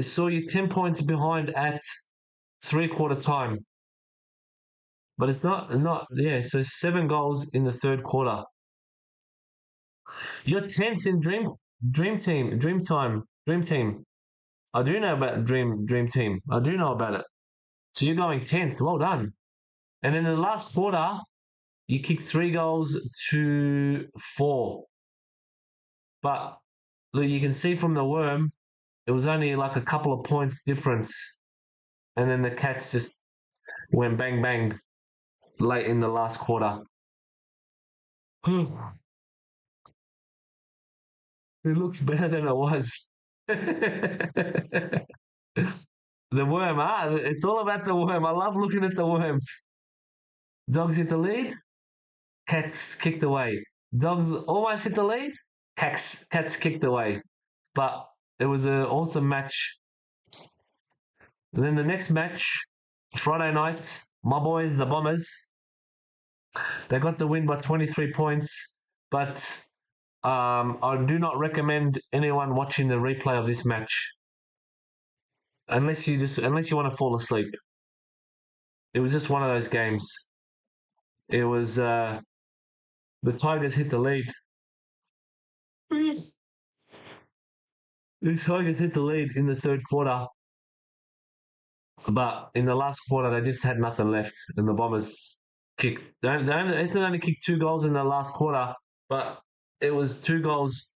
So you're 10 points behind at 3-quarter time. But it's not, so 7 goals in the third quarter. You're 10th in Dream Team. I do know about Dream Team. I do know about it. So you're going 10th. Well done. And in the last quarter, you kicked 3 goals to 4. But look, you can see from the Worm, it was only like a couple of points difference. And then the Cats just went bang, bang late in the last quarter. It looks better than it was. The Worm, it's all about the Worm. I love looking at the Worm. Dogs hit the lead, Cats kicked away. Dogs almost hit the lead, Cats kicked away. But it was an awesome match. And then the next match, Friday night, my boys, the Bombers, they got the win by 23 points. But I do not recommend anyone watching the replay of this match unless you want to fall asleep. It was just one of those games. It was the Tigers hit the lead. The Tigers hit the lead in the third quarter, but in the last quarter they just had nothing left, and the Bombers kicked. They only kicked 2 goals in the last quarter, but it was 2 goals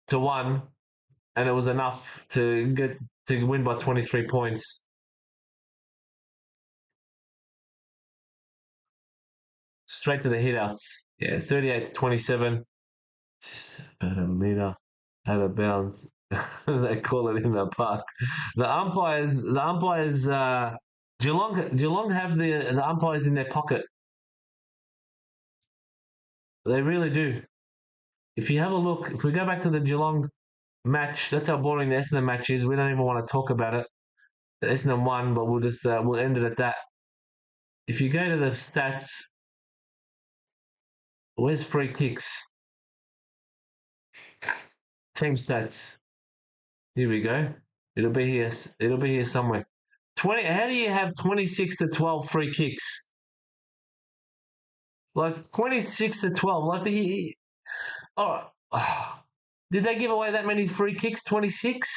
to 1, and it was enough to win by 23 points. Straight to the hitouts. Yeah, 38 to 27. Just about a meter out of bounds. They call it in the park. The umpires. Geelong have the umpires in their pocket. They really do. If you have a look, if we go back to the Geelong match, that's how boring the Essendon match is. We don't even want to talk about it. The Essendon won, but we'll end it at that. If you go to the stats, where's free kicks? Team stats. Here we go. It'll be here. It'll be here somewhere. 20. How do you have 26-12 free kicks? Like 26-12. Like oh, did they give away that many free kicks? 26.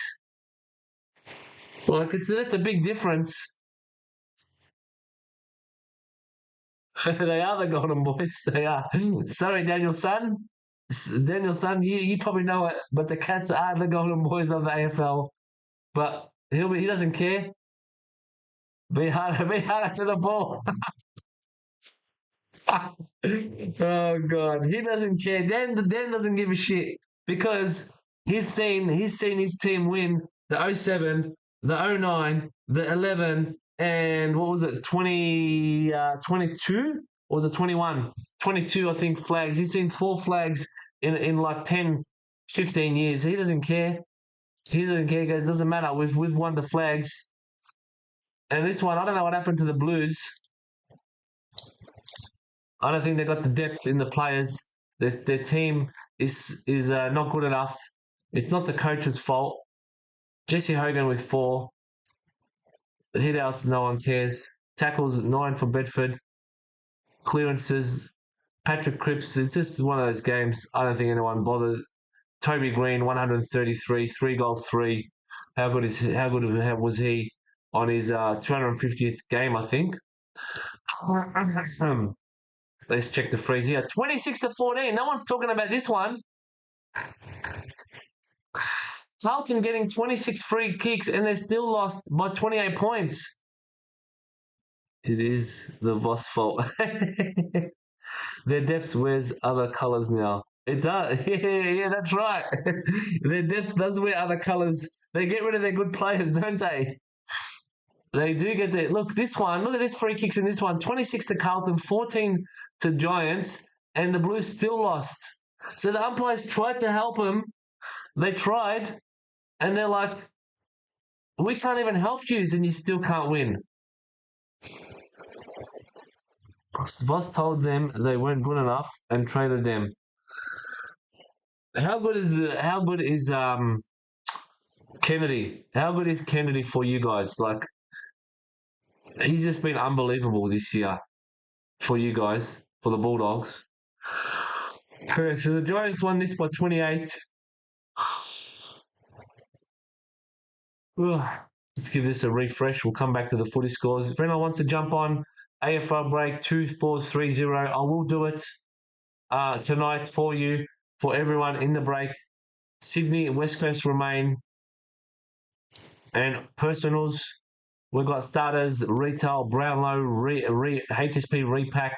Like that's a big difference. They are the Golden Boys. They are. Sorry, Daniel-son. Daniel-son, you probably know it, but the Cats are the Golden Boys of the AFL. But he doesn't care. Be harder to the ball. Oh God, he doesn't care. Dan doesn't give a shit because he's seen his team win the '07, the '09, the 11, and what was it, 22? Or was it 21? 22, I think, flags. He's seen 4 flags in like 10, 15 years. He doesn't care. He doesn't care, guys. It doesn't matter. We've won the flags. And this one, I don't know what happened to the Blues. I don't think they got the depth in the players. Their team is not good enough. It's not the coach's fault. Jesse Hogan with 4. Hit outs, no one cares. Tackles, 9 for Bedford. Clearances, Patrick Cripps. It's just one of those games. I don't think anyone bothered. Toby Green, 133, 3-goal 3. How good was he on his 250th game, I think? Let's check the freeze here. 26-14. No one's talking about this one. Carlton getting 26 free kicks and they still lost by 28 points. It is the Voss fault. Their depth wears other colours now. It does. Yeah, that's right. Their depth does wear other colours. They get rid of their good players, don't they? They do get the look. This one, look at this free kicks in this one. 26 to Carlton, 14 to Giants, and the Blues still lost. So the umpires tried to help them. They tried, and they're like, "We can't even help you, and you still can't win." Voss told them they weren't good enough and traded them. How good is Kennedy? How good is Kennedy for you guys? Like he's just been unbelievable this year for you guys, for the Bulldogs. Okay, so the Giants won this by 28. Let's give this a refresh. We'll come back to the footy scores. If anyone wants to jump on AFL break 2430, I will do it tonight for you, for everyone in the break. Sydney and West Coast remain. And personals, we've got starters, retail, Brownlow, HSP repack.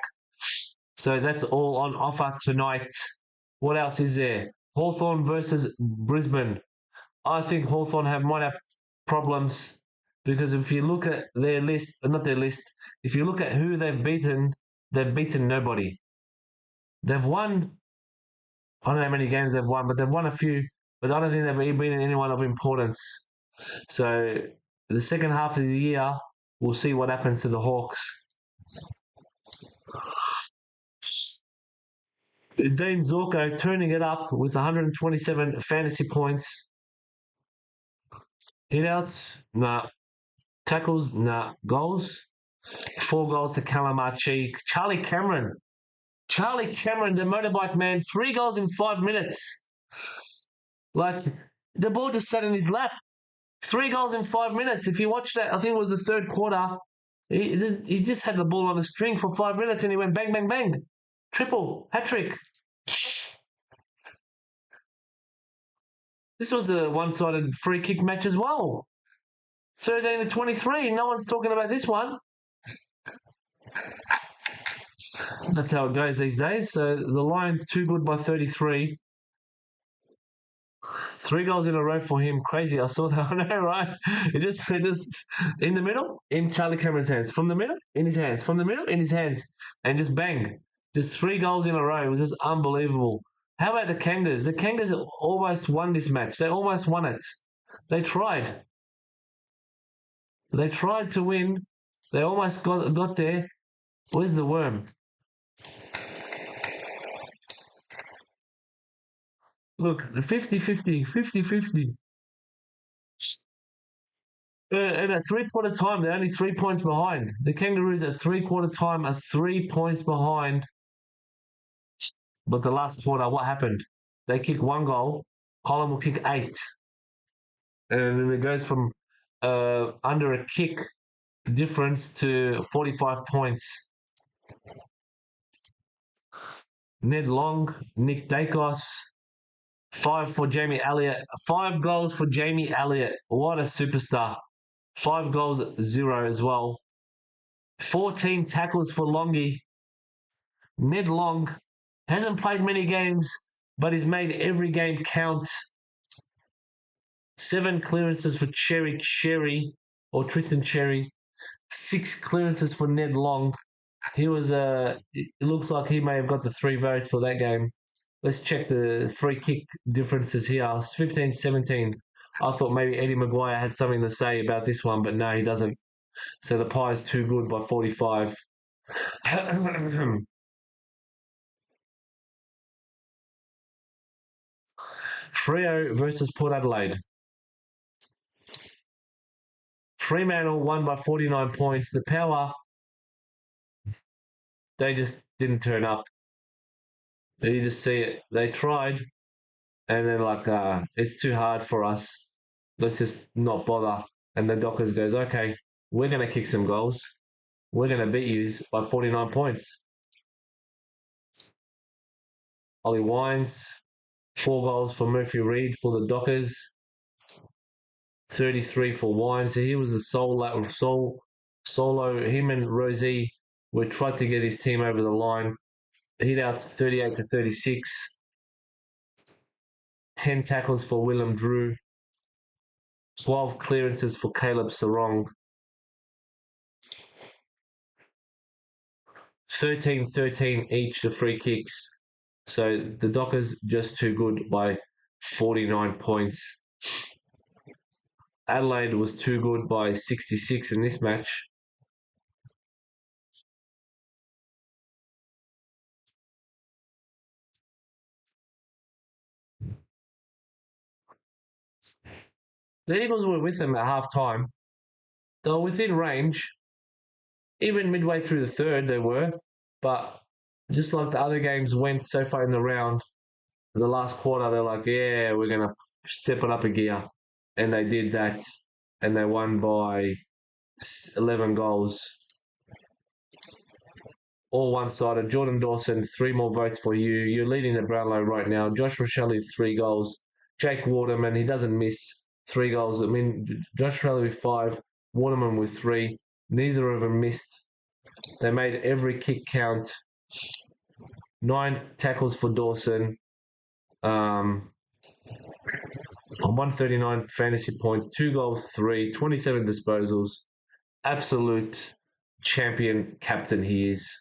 So that's all on offer tonight. What else is there? Hawthorn versus Brisbane. I think Hawthorn might have problems because if you look at their list, not their list, if you look at who they've beaten nobody. They've won, I don't know how many games they've won, but they've won a few, but I don't think they've beaten anyone of importance. So the second half of the year, we'll see what happens to the Hawks. Dean Zorko turning it up with 127 fantasy points. Hitouts, nah. Tackles, nah. Goals, 4 goals to Calamachi. Charlie Cameron, the motorbike man, 3 goals in 5 minutes. Like, the ball just sat in his lap. 3 goals in 5 minutes. If you watch that, I think it was the third quarter. He just had the ball on the string for 5 minutes and he went bang, bang, bang. Triple, hat-trick. This was a one-sided free kick match as well. 13-23. No one's talking about this one. That's how it goes these days. So the Lions too good by 33. 3 goals in a row for him. Crazy. I saw that. I know, right? It just in the middle, in Charlie Cameron's hands. From the middle, in his hands. From the middle, in his hands. And just bang. Just 3 goals in a row. It was just unbelievable. How about the Kangas? The Kangas almost won this match. They almost won it. They tried. They tried to win. They almost got there. Where's the worm? Look, 50-50, 50-50. And at three-quarter time, they're only 3 points behind. The Kangaroos at three-quarter time are 3 points behind. But the last quarter, what happened? They kick 1 goal. Colin will kick 8. And it goes from under a kick difference to 45 points. Ned Long, Nick Dacos, 5 for Jamie Elliott. 5 goals for Jamie Elliott. What a superstar. 5 goals, 0 as well. 14 tackles for Longy. Ned Long hasn't played many games, but he's made every game count. 7 clearances for Cherry, or Tristan Cherry. 6 clearances for Ned Long. He was it looks like he may have got the 3 votes for that game. Let's check the free kick differences here. 15-17. I thought maybe Eddie Maguire had something to say about this one, but no, he doesn't. So the Pies too good by 45. Freo versus Port Adelaide. Fremantle won by 49 points. The Power, they just didn't turn up. You just see it. They tried, and they're like, it's too hard for us. Let's just not bother. And the Dockers goes, okay, we're going to kick some goals. We're going to beat you by 49 points. Ollie Wines, 4 goals for Murphy Reid for the Dockers. 33 for Wines. So he was a solo. Him and Rosie were tried to get his team over the line. Hit outs 38-36. 10 tackles for Willem Drew. 12 clearances for Caleb Sarong. 13-13 each, the free kicks. So the Dockers just too good by 49 points. Adelaide was too good by 66 in this match. The Eagles were with them at half time. They were within range. Even midway through the third, they were. But just like the other games went so far in the round, the last quarter, they're like, yeah, we're going to step it up a gear. And they did that. And they won by 11 goals. All one-sided. Jordan Dawson, 3 more votes for you. You're leading the Brownlow right now. Josh Rochelle, 3 goals. Jake Waterman, he doesn't miss 3 goals. I mean, Josh Rochelle with 5, Waterman with 3. Neither of them missed. They made every kick count. 9 tackles for Dawson. 139 fantasy points, 2 goals, 3, 27 disposals. Absolute champion captain he is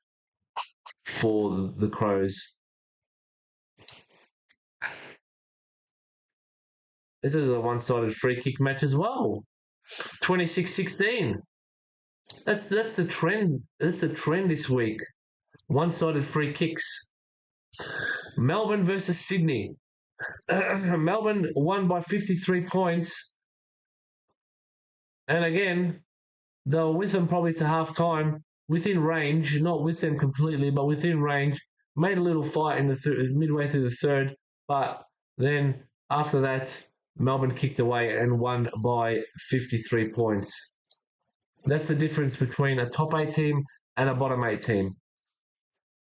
for the Crows. This is a one-sided free kick match as well. 26-16. That's the trend. That's the trend this week. One-sided free kicks. Melbourne versus Sydney. Melbourne won by 53 points. And again, they were with them probably to half time, within range, not with them completely, but within range. Made a little fight in the midway through the third, but then after that, Melbourne kicked away and won by 53 points. That's the difference between a top 8 team and a bottom 8 team.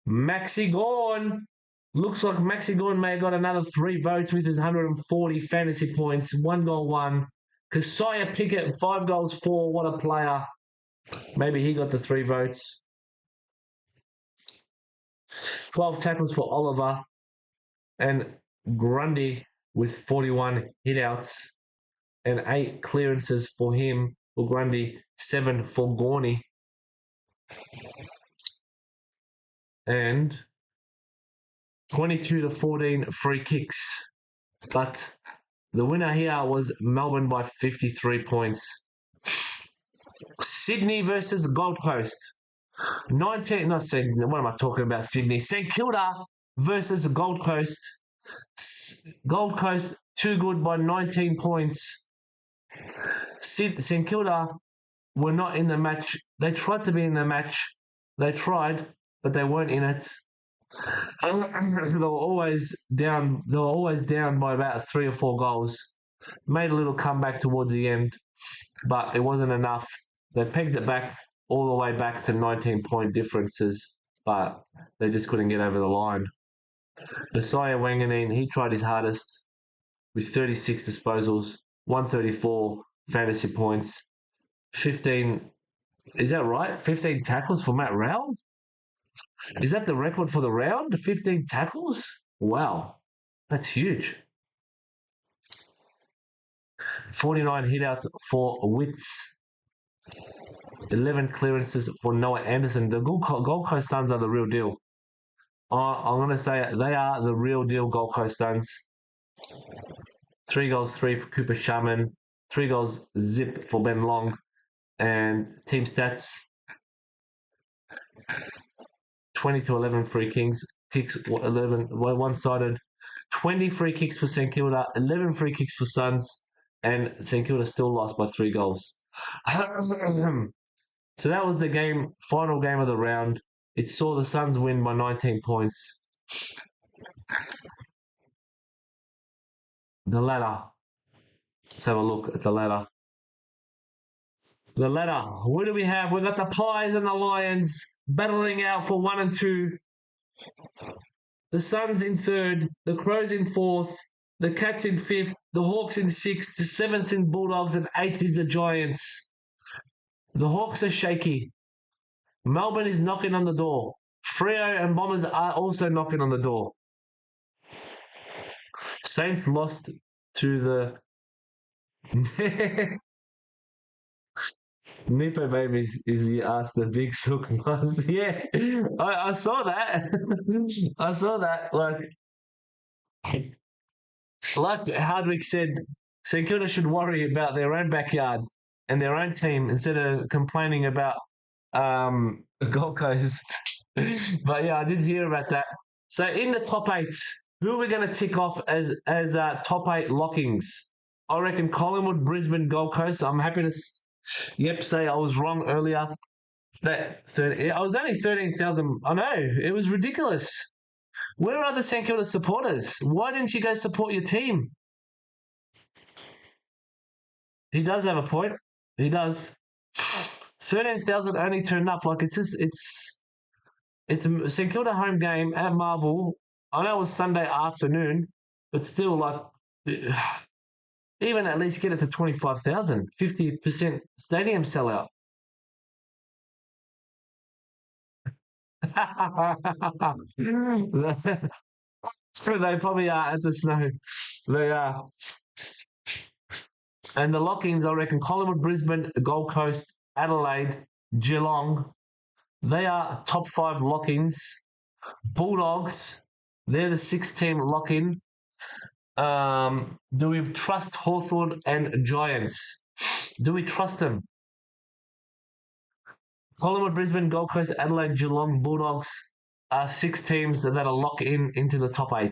Maxi Gawn. Looks like Maxi Gawn may have got another 3 votes with his 140 fantasy points. 1 goal, 1. Keziah Pickett, 5 goals, 4. What a player. Maybe he got the 3 votes. 12 tackles for Oliver. And Grundy with 41 hitouts and 8 clearances for him, for Grundy, 7 for Gorney. And 22 to 14 free kicks. But the winner here was Melbourne by 53 points. Sydney versus Gold Coast. 19, not Sydney, what am I talking about? Sydney. St Kilda versus Gold Coast. Gold Coast, too good by 19 points. St Kilda were not in the match. They tried to be in the match. They tried, but they weren't in it. They were always down. They were always down by about 3 or 4 goals. Made a little comeback towards the end, but it wasn't enough. They pegged it back all the way back to 19-point differences, but they just couldn't get over the line. Messiah Wanganeen, he tried his hardest with 36 disposals, 134 fantasy points, 15. Is that right? 15 tackles for Matt Rowell? Is that the record for the round? 15 tackles? Wow, that's huge. 49 hitouts for Wits. 11 clearances for Noah Anderson. The Gold Coast Suns are the real deal. I'm going to say they are the real deal Gold Coast Suns. 3 goals, 3 for Cooper Shaman. 3 goals, zip for Ben Long. And team stats, 20 to 11 free kicks, 11 one-sided. 20 free kicks for St Kilda, 11 free kicks for Suns, and St Kilda still lost by 3 goals. So that was the game, final game of the round. It saw the Suns win by 19 points. The ladder. Let's have a look at the ladder. The ladder. What do we have? We've got the Pies and the Lions battling out for 1 and 2. The Suns in 3rd, the Crows in 4th, the Cats in 5th, the Hawks in 6th, the 7th in Bulldogs, and 8th is the Giants. The Hawks are shaky. Melbourne is knocking on the door. Freo and Bombers are also knocking on the door. Saints lost to the Nipper baby is he asked the big sook was. Yeah, I saw that. I saw that. Like Hardwick said, St Kilda should worry about their own backyard and their own team instead of complaining about the Gold Coast. But yeah, I did hear about that. So in the top 8, who are we going to tick off as top 8 lockings? I reckon Collingwood, Brisbane, Gold Coast. I'm happy to say I was wrong earlier. That I was only 13,000. I know, it was ridiculous. Where are the St Kilda supporters? Why didn't you guys support your team? He does have a point. He does. 13,000 only turned up. Like it's a St Kilda home game at Marvel. I know it was Sunday afternoon, but still, like, even at least get it to 25,000. 50% stadium sellout. They probably are at the snow. They are. And the lock-ins, I reckon, Collingwood, Brisbane, Gold Coast, Adelaide, Geelong. They are top 5 lock-ins. Bulldogs, they're the 6th-team lock-in. Do we trust Hawthorn and Giants? Do we trust them? Collingwood, Brisbane, Gold Coast, Adelaide, Geelong, Bulldogs are 6 teams that are locked into the top 8.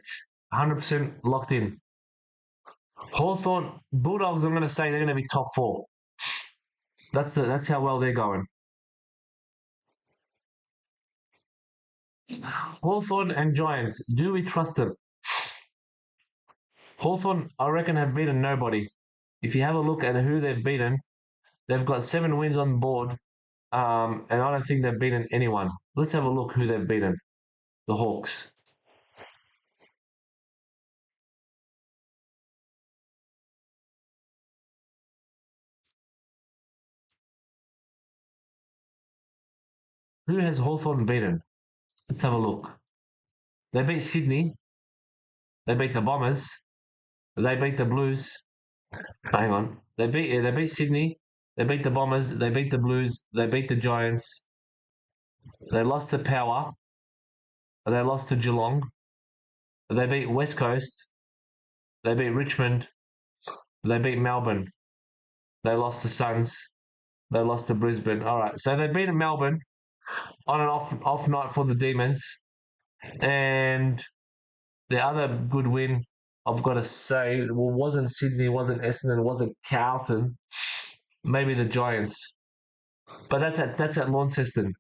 100% locked in. Hawthorn, Bulldogs, I'm going to say they're going to be top 4. That's how well they're going. Hawthorn and Giants, do we trust them? Hawthorn, I reckon, have beaten nobody. If you have a look at who they've beaten, they've got 7 wins on board, and I don't think they've beaten anyone. Let's have a look who they've beaten. The Hawks. Who has Hawthorn beaten? Let's have a look. They beat Sydney. They beat the Bombers. They beat the Blues. Hang on. They beat Sydney. They beat the Bombers. They beat the Blues. They beat the Giants. They lost to Power. They lost to Geelong. They beat West Coast. They beat Richmond. They beat Melbourne. They lost to Suns. They lost to Brisbane. All right. So they beat Melbourne on an off night for the Demons. And the other good win, I've got to say, well, wasn't Sydney, wasn't Essendon, wasn't Carlton. Maybe the Giants. But that's at Launceston.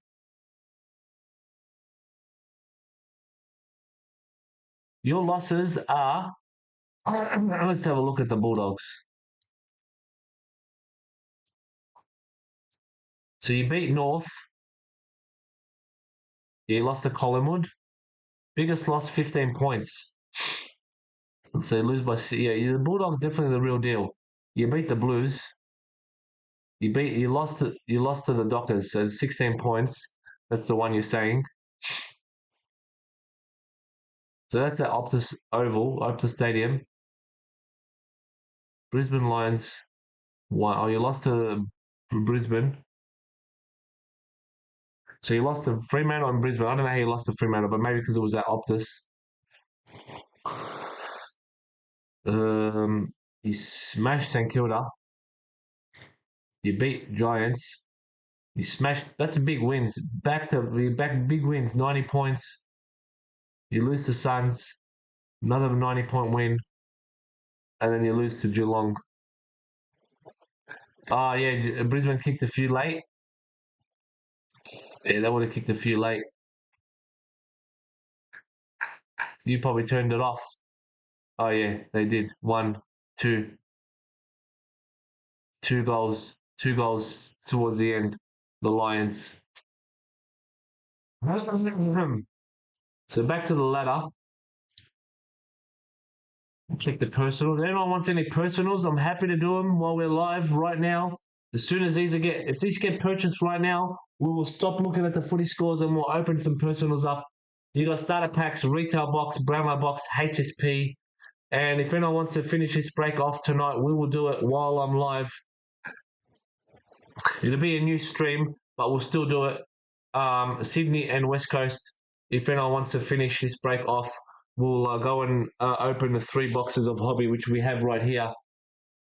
Your losses are. Let's have a look at the Bulldogs. So you beat North. You lost to Collingwood. Biggest loss, 15 points. So you lose by the Bulldogs definitely the real deal. You beat the Blues. You lost to the Dockers, so 16 points. That's the one you're saying. So that's at Optus Oval, Optus Stadium. Brisbane Lions. Wow, you lost to Brisbane. So you lost to Fremantle and Brisbane. I don't know how you lost to Fremantle, but maybe because it was at Optus. You smashed St Kilda. You beat Giants. You smashed. That's a big wins. Back big wins. 90 points. You lose to Suns. Another 90-point win, and then you lose to Geelong. Oh yeah, Brisbane kicked a few late. Yeah, they would have kicked a few late. You probably turned it off. Oh yeah, they did. One, two goals towards the end. The Lions. So back to the ladder. Check the personals. If anyone wants any personals, I'm happy to do them while we're live right now. As soon as if these get purchased right now, we will stop looking at the footy scores and we'll open some personals up. You got starter packs, retail box, Brownlow box, HSP. And if anyone wants to finish this break off tonight, we will do it while I'm live. It'll be a new stream, but we'll still do it. Sydney and West Coast. If anyone wants to finish this break off, we'll go and open the 3 boxes of hobby, which we have right here.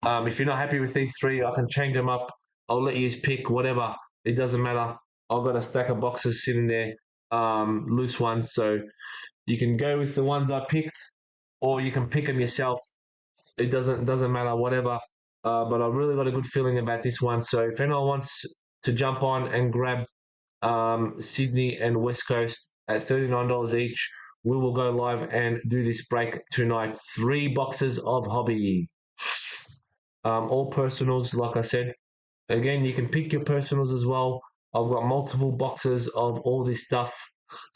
If you're not happy with these 3, I can change them up. I'll let you pick whatever. It doesn't matter. I've got a stack of boxes sitting there, loose ones. So you can go with the ones I picked, or you can pick them yourself. It doesn't matter, whatever. But I've really got a good feeling about this one. So if anyone wants to jump on and grab Sydney and West Coast at $39 each, we will go live and do this break tonight. 3 boxes of hobby. All personals, like I said. Again, you can pick your personals as well. I've got multiple boxes of all this stuff.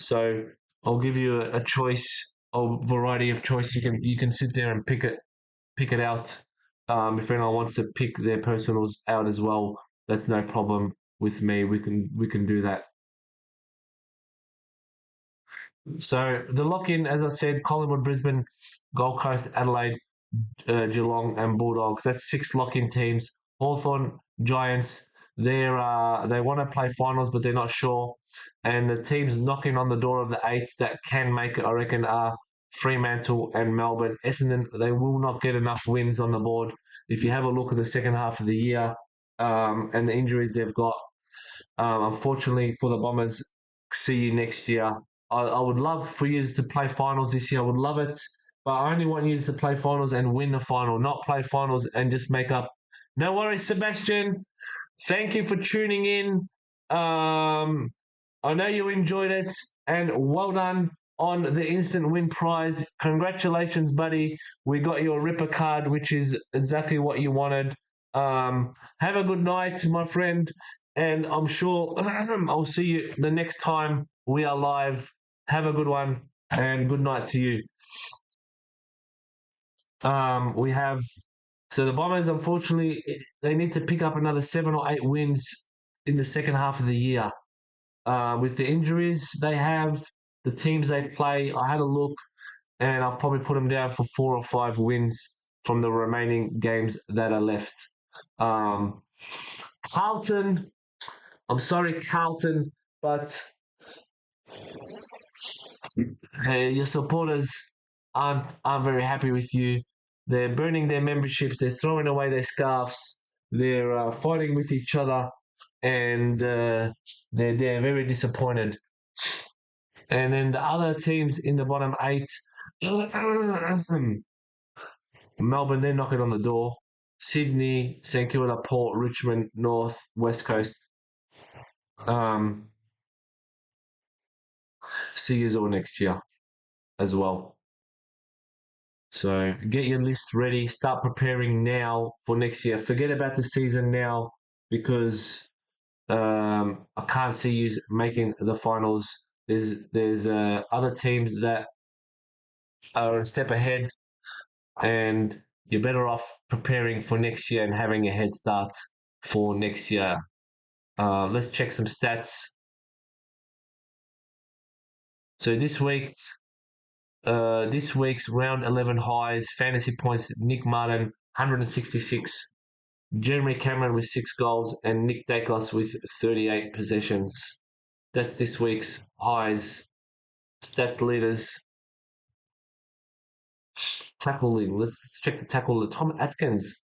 So I'll give you a choice, a variety of choice. You can sit there and pick it out. If anyone wants to pick their personals out as well, that's no problem with me. We can do that. So the lock-in, as I said, Collingwood, Brisbane, Gold Coast, Adelaide, Geelong, and Bulldogs. That's 6 lock-in teams. Hawthorn, Giants. They want to play finals, but they're not sure. And the teams knocking on the door of the 8 that can make it, I reckon, are Fremantle and Melbourne. Essendon, they will not get enough wins on the board. If you have a look at the second half of the year and the injuries they've got, unfortunately for the Bombers, see you next year. I would love for you to play finals this year. I would love it. But I only want you to play finals and win the final, not play finals and just make up. No worries, Sebastian. Thank you for tuning in. I know you enjoyed it, and well done on the instant win prize. Congratulations, buddy. We got your Ripper card, which is exactly what you wanted. Have a good night, my friend, and I'm sure I'll see you the next time we are live. Have a good one, and good night to you. We have the Bombers. Unfortunately, they need to pick up another 7 or 8 wins in the second half of the year. With the injuries they have, the teams they play, I had a look, and I've probably put them down for 4 or 5 wins. from the remaining games that are left. Carlton, I'm sorry, Carlton, but your supporters aren't very happy with you. They're burning their memberships. They're throwing away their scarves. They're fighting with each other, and they're very disappointed. And then the other teams in the bottom eight, Melbourne, they're knocking on the door. Sydney, St Kilda, Port, Richmond, North, West Coast. See you all next year as well. So get your list ready. Start preparing now for next year. Forget about the season now because I can't see you making the finals. There's other teams that are a step ahead, and you're better off preparing for next year and having a head start for next year. Let's check some stats. So this week's round 11 highs, fantasy points, Nick Martin, 166. Jeremy Cameron with 6 goals and Nick Dacos with 38 possessions. That's this week's highs. Stats leaders. Tackling. Let's check the tackle. Tom Atkins.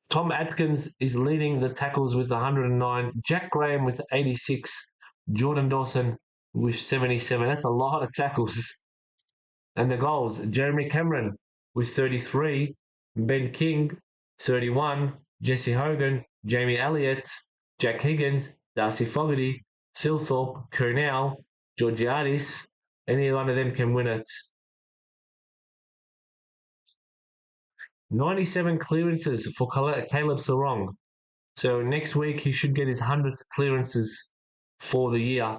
Tom Atkins is leading the tackles with 109. Jack Graham with 86. Jordan Dawson with 77. That's a lot of tackles. And the goals, Jeremy Cameron with 33, Ben King, 31, Jesse Hogan, Jamie Elliott, Jack Higgins, Darcy Fogarty, Silthorpe, Kernell, Georgiadis. Any one of them can win it. 97 clearances for Caleb Sarong. So next week he should get his 100th clearances for the year.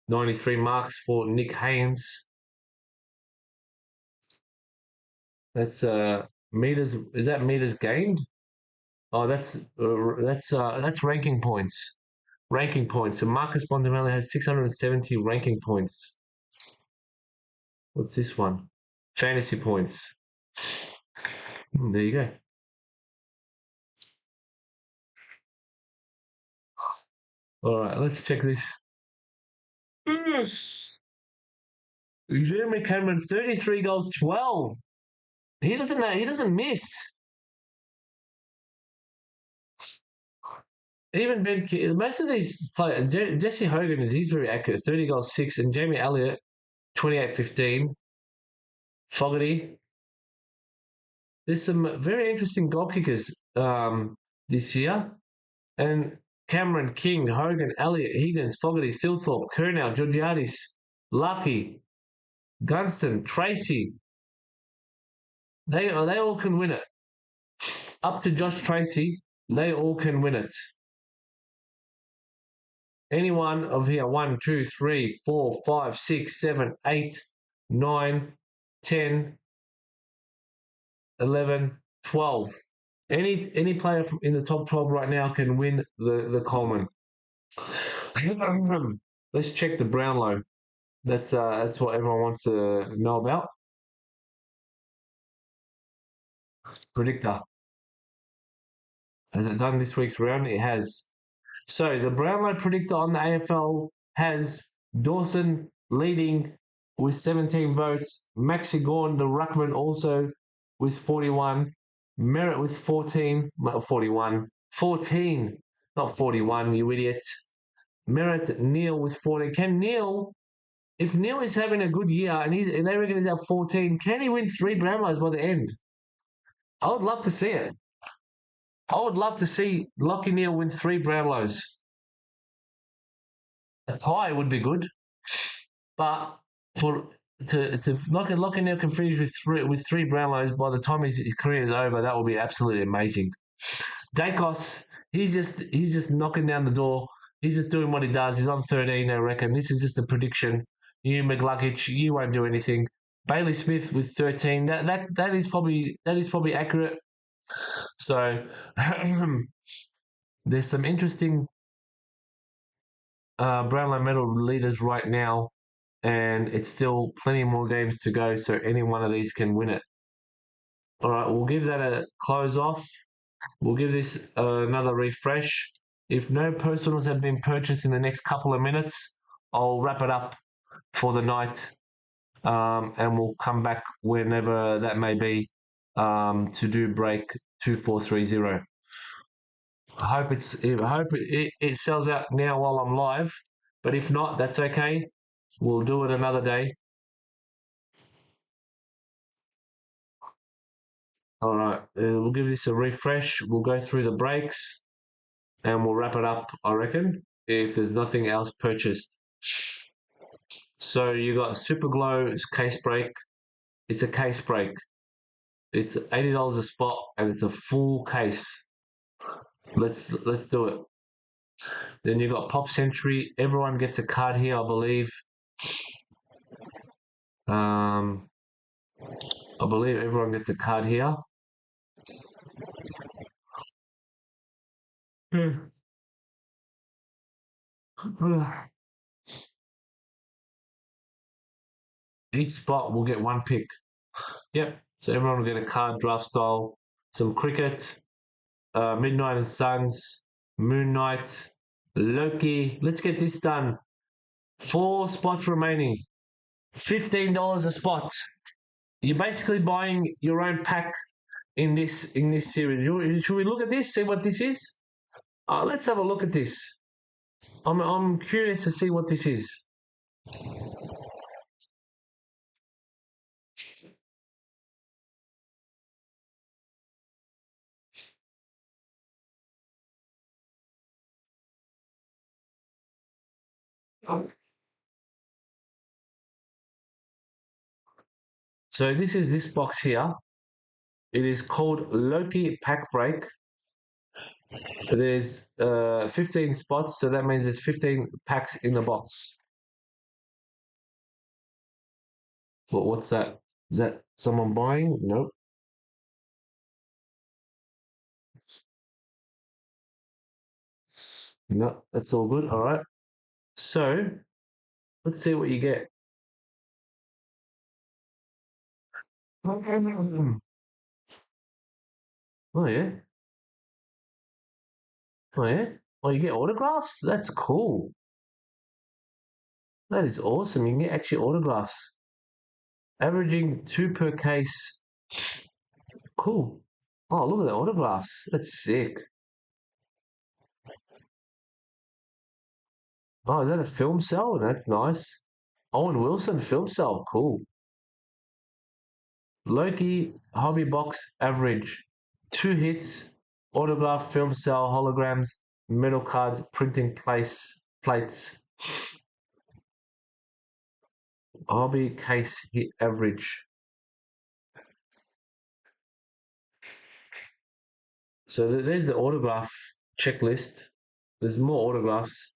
93 marks for Nick Hames. That's meters. Is that meters gained? Oh, that's ranking points. Ranking points. So Marcus Bondamelli has 670 ranking points. What's this one? Fantasy points. There you go. All right, let's check this. Jeremy Cameron, 33 goals, 12. He doesn't miss. Even Ben, most of these players, Jesse Hogan he's very accurate, 30 goals, 6, and Jamie Elliott, 28-15. Fogarty. There's some very interesting goal kickers this year. And Cameron, King, Hogan, Elliott, Higgins, Fogarty, Thilthorpe, Kernell, Georgiadis, Lucky, Gunston, Tracy. They all can win it. Up to Josh Tracy, they all can win it. Any one of here, 1, 2, 3, 4, 5, 6, 7, 8, 9, 10, 11, 12. Any player in the top 12 right now can win the Coleman. Let's check the Brownlow. That's what everyone wants to know about. Predictor. Has it done this week's round? It has. So the Brownlow predictor on the AFL has Dawson leading with 17 votes. Maxi Gorn, the Ruckman, also with 41. Merritt with 14. 41. 14. Not 41, you idiot. Merritt, Neil with 14. Can Neil, if Neil is having a good year and they reckon he's at 14, can he win 3 Brownlows by the end? I would love to see it. I would love to see Lockie Neal win 3 Brownlows. A tie would be good, but to Lockie Neal can finish with three Brownlows by the time his career is over, that will be absolutely amazing. Dacos, he's just knocking down the door. He's just doing what he does. He's on 13, I reckon. This is just a prediction. You McLuggage, you won't do anything. Bailey Smith with 13. That is probably accurate. So there's some interesting Brownlow medal leaders right now. and it's still plenty more games to go, so any one of these can win it. All right, we'll give that a close off. We'll give this another refresh. If no personals have been purchased in the next couple of minutes, I'll wrap it up for the night, and we'll come back whenever that may be, to do break 2430. I hope it sells out now while I'm live, but if not, that's okay. We'll do it another day. All right, we'll give this a refresh. We'll go through the breaks and we'll wrap it up, I reckon, if there's nothing else purchased. So you got Super Glow case break. It's a case break. It's $80 a spot and it's a full case. Let's do it. Then you got Pop Century. Everyone gets a card here, I believe. I believe everyone gets a card here. Each spot will get one pick. Yep. So everyone will get a card, draft style, some cricket, Midnight and Suns, Moon Knight, Loki. Let's get this done. 4 spots remaining. $15 a spot. You're basically buying your own pack in this series. Should we look at this? See what this is? Let's have a look at this. I'm curious to see what this is. So this is this box here. It is called Loki Pack Break. There's 15 spots, so that means there's 15 packs in the box. What's that? Is that someone buying? Nope. No, that's all good. All right. So let's see what you get. Oh yeah. Oh yeah. Oh, you get autographs? That's cool. That is awesome. You can get actually autographs. Averaging 2 per case. Cool. Oh, look at the autographs. That's sick. Oh, is that a film cell? That's nice. Owen Wilson film cell. Cool. Loki hobby box average. 2 hits. Autograph film cell holograms. Metal cards. Printing plates. Hobby case hit average. So there's the autograph checklist. There's more autographs.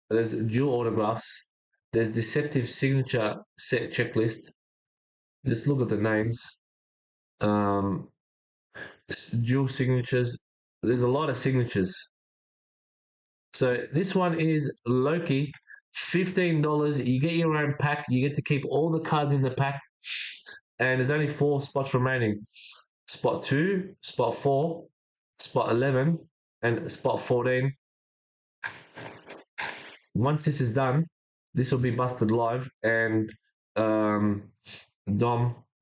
There's dual autographs. There's deceptive signature set checklist. Just look at the names. Um, dual signatures. There's a lot of signatures. So this one is Loki. $15. You get your own pack. You get to keep all the cards in the pack. And there's only 4 spots remaining. Spot 2, spot 4, spot 11, and spot 14. Once this is done, this will be busted live, and Dom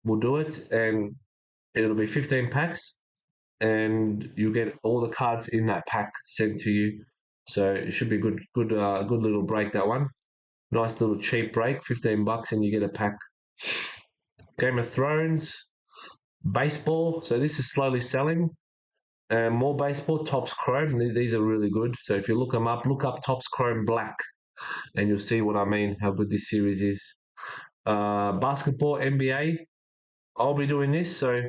will do it, and it'll be 15 packs, and you get all the cards in that pack sent to you. So it should be good little break, that one. Nice little cheap break, $15, and you get a pack. Game of Thrones, baseball. So this is slowly selling. More baseball, Topps Chrome. These are really good. So if you look them up, look up Topps Chrome Black, and you'll see what I mean, how good this series is. Basketball, NBA. I'll be doing this. So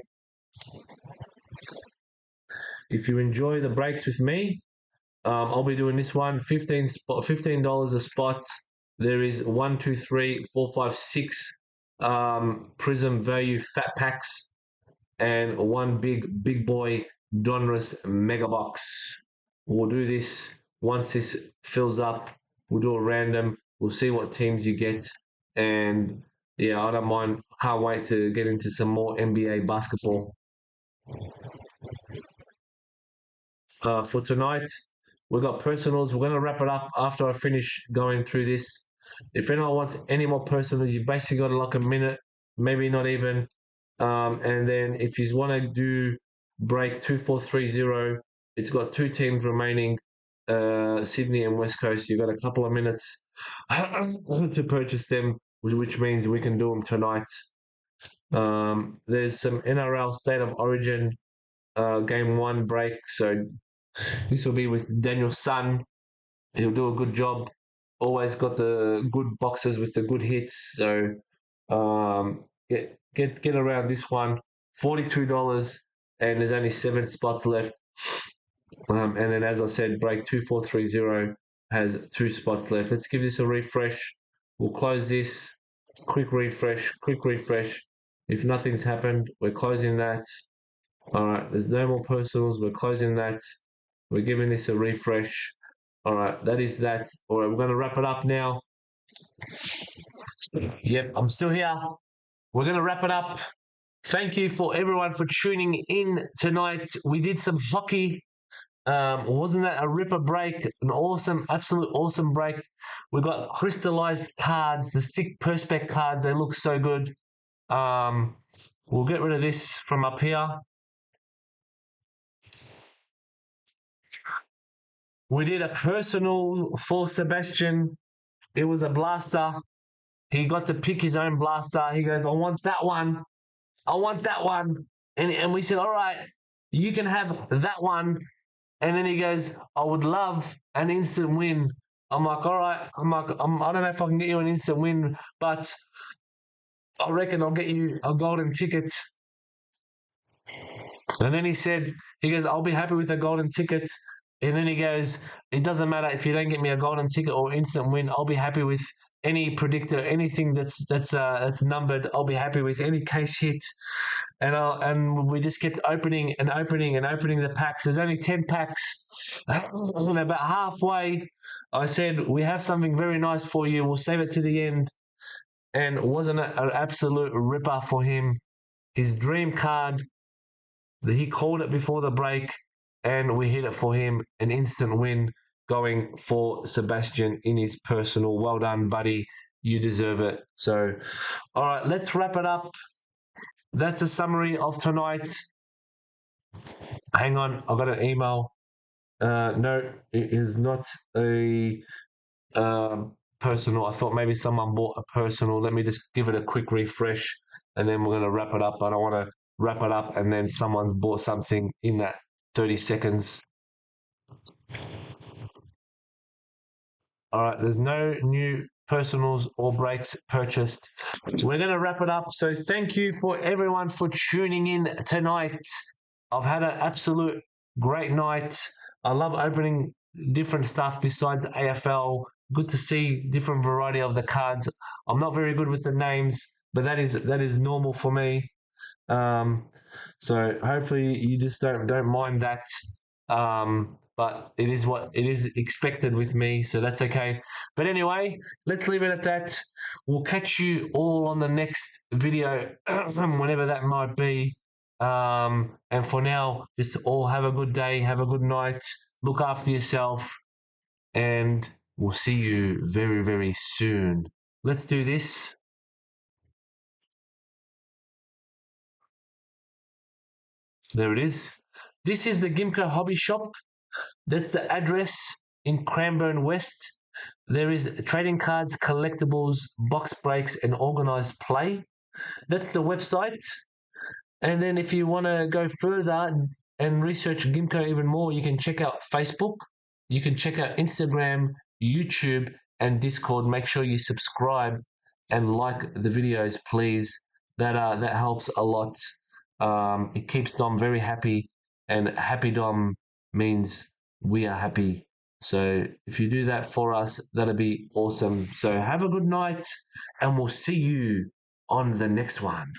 if you enjoy the breaks with me, I'll be doing this one. $15 a spot. There is 1, 2, 3, 4, 5, 6 Prism Value Fat Packs, and one big boy Donruss Mega Box. We'll do this once this fills up. We'll do a random. We'll see what teams you get, And yeah, I don't mind. Can't wait to get into some more NBA basketball. For tonight, we've got personals. We're going to wrap it up after I finish going through this. If anyone wants any more personals, you basically got like a minute, maybe not even. And then if you want to do break 2430, it's got two teams remaining, Sydney and West Coast. You've got a couple of minutes to purchase them, which means we can do them tonight. There's some NRL State of Origin game one break. So this will be with Daniel Sun. He'll do a good job. Always got the good boxes with the good hits. So get around this one. $42, and there's only 7 spots left. And then, as I said, break 2430 has 2 spots left. Let's give this a refresh. We'll close this. Quick refresh. Quick refresh. If nothing's happened, we're closing that. All right, there's no more personals. We're closing that. We're giving this a refresh. All right, that is that. All right, we're going to wrap it up now. Yep, I'm still here. We're going to wrap it up. Thank you for everyone for tuning in tonight. We did some hockey. Wasn't that a ripper break? An awesome, absolute awesome break. We got crystallized cards, the thick Perspex cards. They look so good. We'll get rid of this from up here. We did a personal for Sebastian. It was a blaster. He got to pick his own blaster. He goes, I want that one. I want that one. And we said, all right, you can have that one. And then he goes, I would love an instant win. I'm like, all right. I don't know if I can get you an instant win, but I reckon I'll get you a golden ticket. And then he goes, I'll be happy with a golden ticket. And then he goes, it doesn't matter if you don't get me a golden ticket or instant win. I'll be happy with any predictor, anything that's numbered. I'll be happy with any case hit. And we just kept opening and opening and opening the packs. There's only 10 packs. And about halfway, I said, we have something very nice for you. We'll save it to the end. And wasn't it an absolute ripper for him? His dream card. He called it before the break, and we hit it for him. An instant win going for Sebastian in his personal. Well done, buddy. You deserve it. So, all right, let's wrap it up. That's a summary of tonight. Hang on, I got an email. No, it is not a personal. I thought maybe someone bought a personal. Let me just give it a quick refresh, and then we're going to wrap it up. I don't want to wrap it up and then someone's bought something in that 30 seconds. All right, there's no new personals or breaks purchased. We're going to wrap it up. So thank you for everyone for tuning in tonight. I've had an absolute great night. I love opening different stuff besides AFL. Good to see different variety of the cards. I'm not very good with the names, but that is normal for me. So hopefully you just don't mind that. But it is what it is expected with me, so that's okay. But anyway, let's leave it at that. We'll catch you all on the next video, whenever that might be. And for now, just all have a good day, have a good night, look after yourself, and we'll see you very, very soon. Let's do this. There it is. This is the Gimko Hobby Shop. That's the address in Cranbourne West. There is trading cards, collectibles, box breaks, and organized play. That's the website. And then if you want to go further and research Gimko even more, you can check out Facebook. You can check out Instagram, YouTube, and Discord. Make sure you subscribe and like the videos, please. That helps a lot. It keeps Dom very happy, and happy Dom means we are happy. So if you do that for us, that'll be awesome. So have a good night, and we'll see you on the next one.